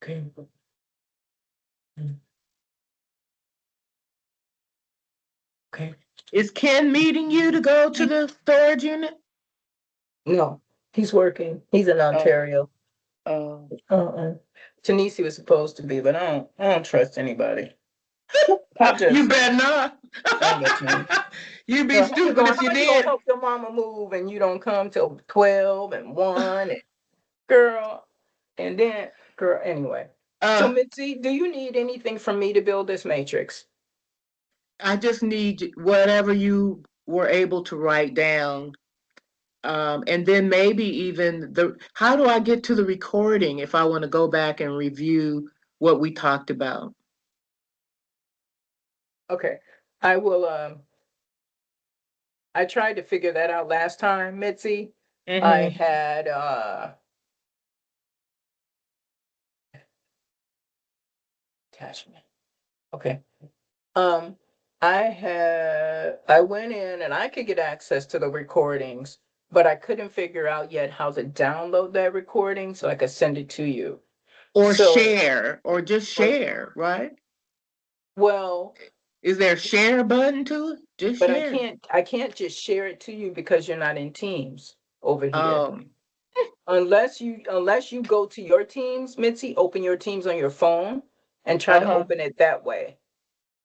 Okay. Mm, okay. Is Ken meeting you to go to the storage unit? No, he's working. He's in Oh, Ontario. oh, Uh-uh. Tanisi was supposed to be, but I don't trust anybody. I You just better not. I ain't got time. You'd be Girl, stupid if you how you gonna did. help your mama move and you don't come till 12 and 1 and girl and then girl anyway. So Uh, Mitzi, do you need anything from me to build this matrix? I just need whatever you were able to write down. And then maybe even how do I get to the recording if I want to go back and review what we talked about? Okay. I will I tried to figure that out last time, Mitzi. I Mm-hmm. had attachment. Okay. Um, I went in and I could get access to the recordings, but I couldn't figure out yet how to download that recording so I could send it to you. Or So, share, or just or, share, right? well, Is there a share button to it? Just but I share. can't I can't just share it to you because you're not in Teams over here. Um, Unless you go to your Teams, Mitzi, open your Teams on your phone and try to uh-huh. open it that way.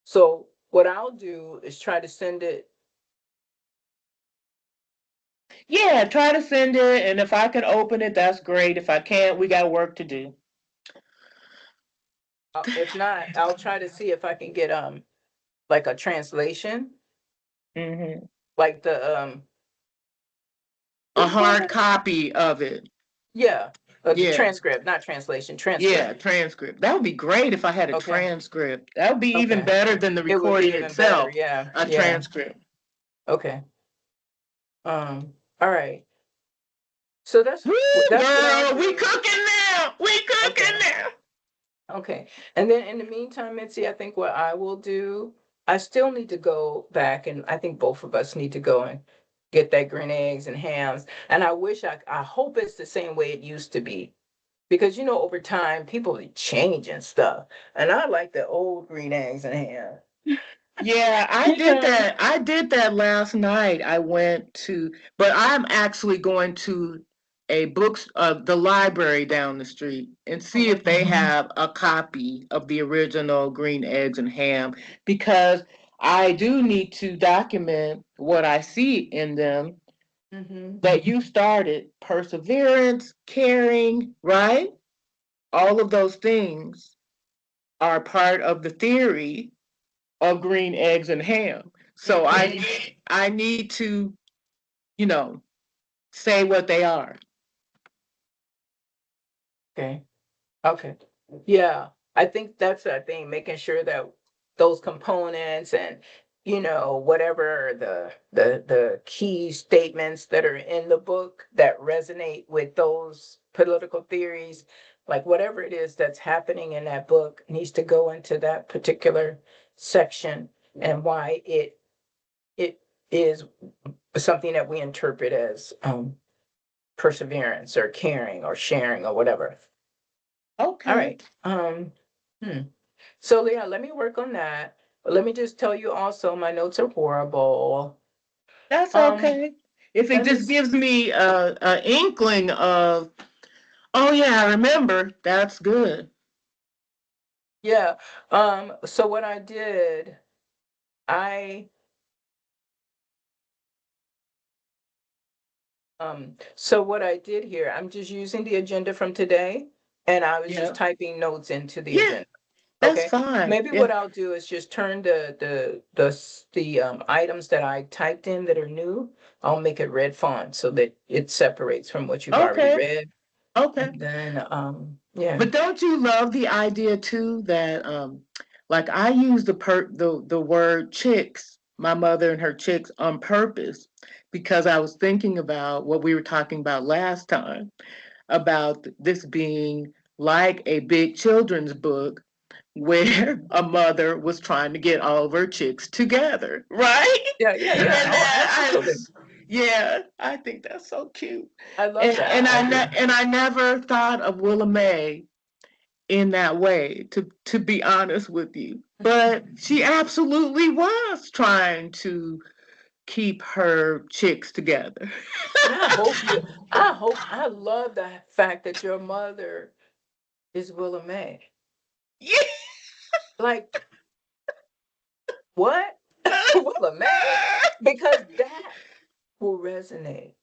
So what I'll do is try to send it. Yeah, try to send it, and if I can open it, that's great. If I can't, we got work to do. If not, I'll try to see if I can get like a translation, Hmm. like the A what hard copy of it. yeah, the Yeah, transcript, not translation, yeah, transcript. transcript. That would be great if I had a Okay, transcript. That would be even okay, better than the it would be recording even better. itself. Yeah, A yeah. transcript. Okay. All right. So Woo, that's what I'll girl, we do. cooking now. We Okay. cooking now. Okay. And then in the meantime, Mitzi, I think what I will do, I still need to go back and I think both of us need to go and get that green eggs and hams. And I hope it's the same way it used to be. Because over time people are changing stuff. And I like the old green eggs and ham. Yeah, I You did know? that. I did that last night. I went to, but I'm actually going to the library down the street and see if Mhm. they have a copy of the original Green Eggs and Ham because I do need to document what I see in them Mhm. that you started, perseverance, caring, right? All of those things are part of the theory of green eggs and ham. So Mhm. I need to, you know, say what they are. Okay. Okay. Yeah, I think that's a thing, making sure that those components and whatever the key statements that are in the book that resonate with those political theories, like whatever it is that's happening in that book needs to go into that particular section and why it is something that we interpret as perseverance or caring or sharing or whatever. All Okay, right. Hmm. So yeah, let me work on that. But let me just tell you also, my notes are horrible. that's Um, okay. If it let me just s- gives me a inkling of, oh yeah, I remember, that's good. yeah. So what I did, I so what I did here, I'm just using the agenda from today, and I was just Yeah, typing notes into the yeah, agenda. that's Okay. fine. Maybe Yeah. what I'll do is just turn the items that I typed in that are new, I'll make it red font so that it separates from what you've already Okay. read. Okay. And then yeah. But don't you love the idea too that like I use the word chicks, my mother and her chicks on purpose because I was thinking about what we were talking about last time about this being like a big children's book where Mhm. a mother was trying to get all of her chicks together, right? Yeah, yeah, And yeah. Oh, absolutely. yeah, I think that's so cute. I love that. I do. And I never thought of Willa Mae in that way, to be honest with you. But she absolutely was trying to keep her chicks together. And I hope I love the fact that your mother is Willa May. Yeah. Like, what? Willa May? Because that will resonate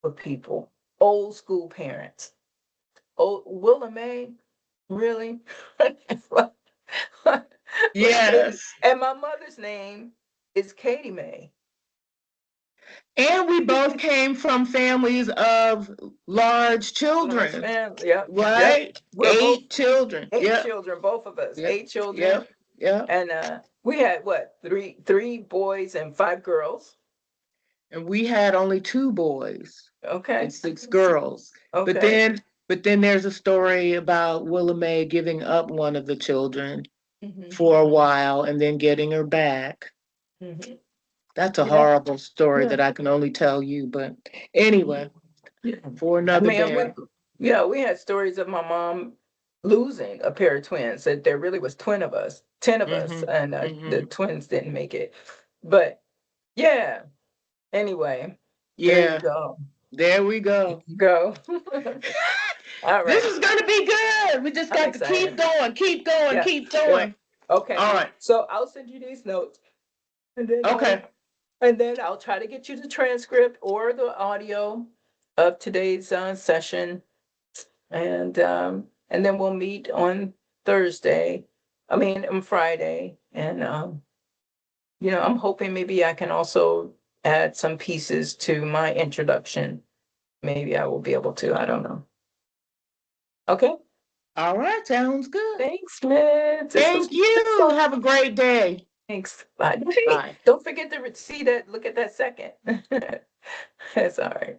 with people, old school parents. Oh, Willa May, really? Yes. And my mother's name is Katie May. And we both came from families of large Large children, family. Yep. Yep. right? We're both 8 children. eight Yep. children, both of us, Yep. 8 children. Yep. Yep. And we had what, three boys and 5 girls. And we had only 2 boys and Okay. 6 girls. But Okay. then but then there's a story about Willa Mae giving up one of the children Hmm. for a while and then getting her back. Hmm. That's a Yeah. horrible story Yeah. that I can only tell you, but Mhm. anyway, Yeah. for I another mean, day. we had stories of my mom losing a pair of twins. That there really was 10 of us, Mhm. and the Mhm. twins didn't make it. But yeah. Anyway, there you Yeah, go. there we go. Go. All This right. is gonna be good. We just I'm got to keep excited. going, keep going, Yeah. keep Yeah. going. Okay. All right. So I'll send you these notes, and then Okay. I'll try to get you the transcript or the audio of today's session, and then we'll meet on Thursday. I mean, on Friday, and I'm hoping maybe I can also add some pieces to my introduction. Maybe I will be able to. I don't know. Okay. All right. Sounds good. Thanks, Liz. This was Thank you. fun. Have a great day. Thanks. Bye. Hey, Bye. don't forget to see that. Look at that second. That's all right.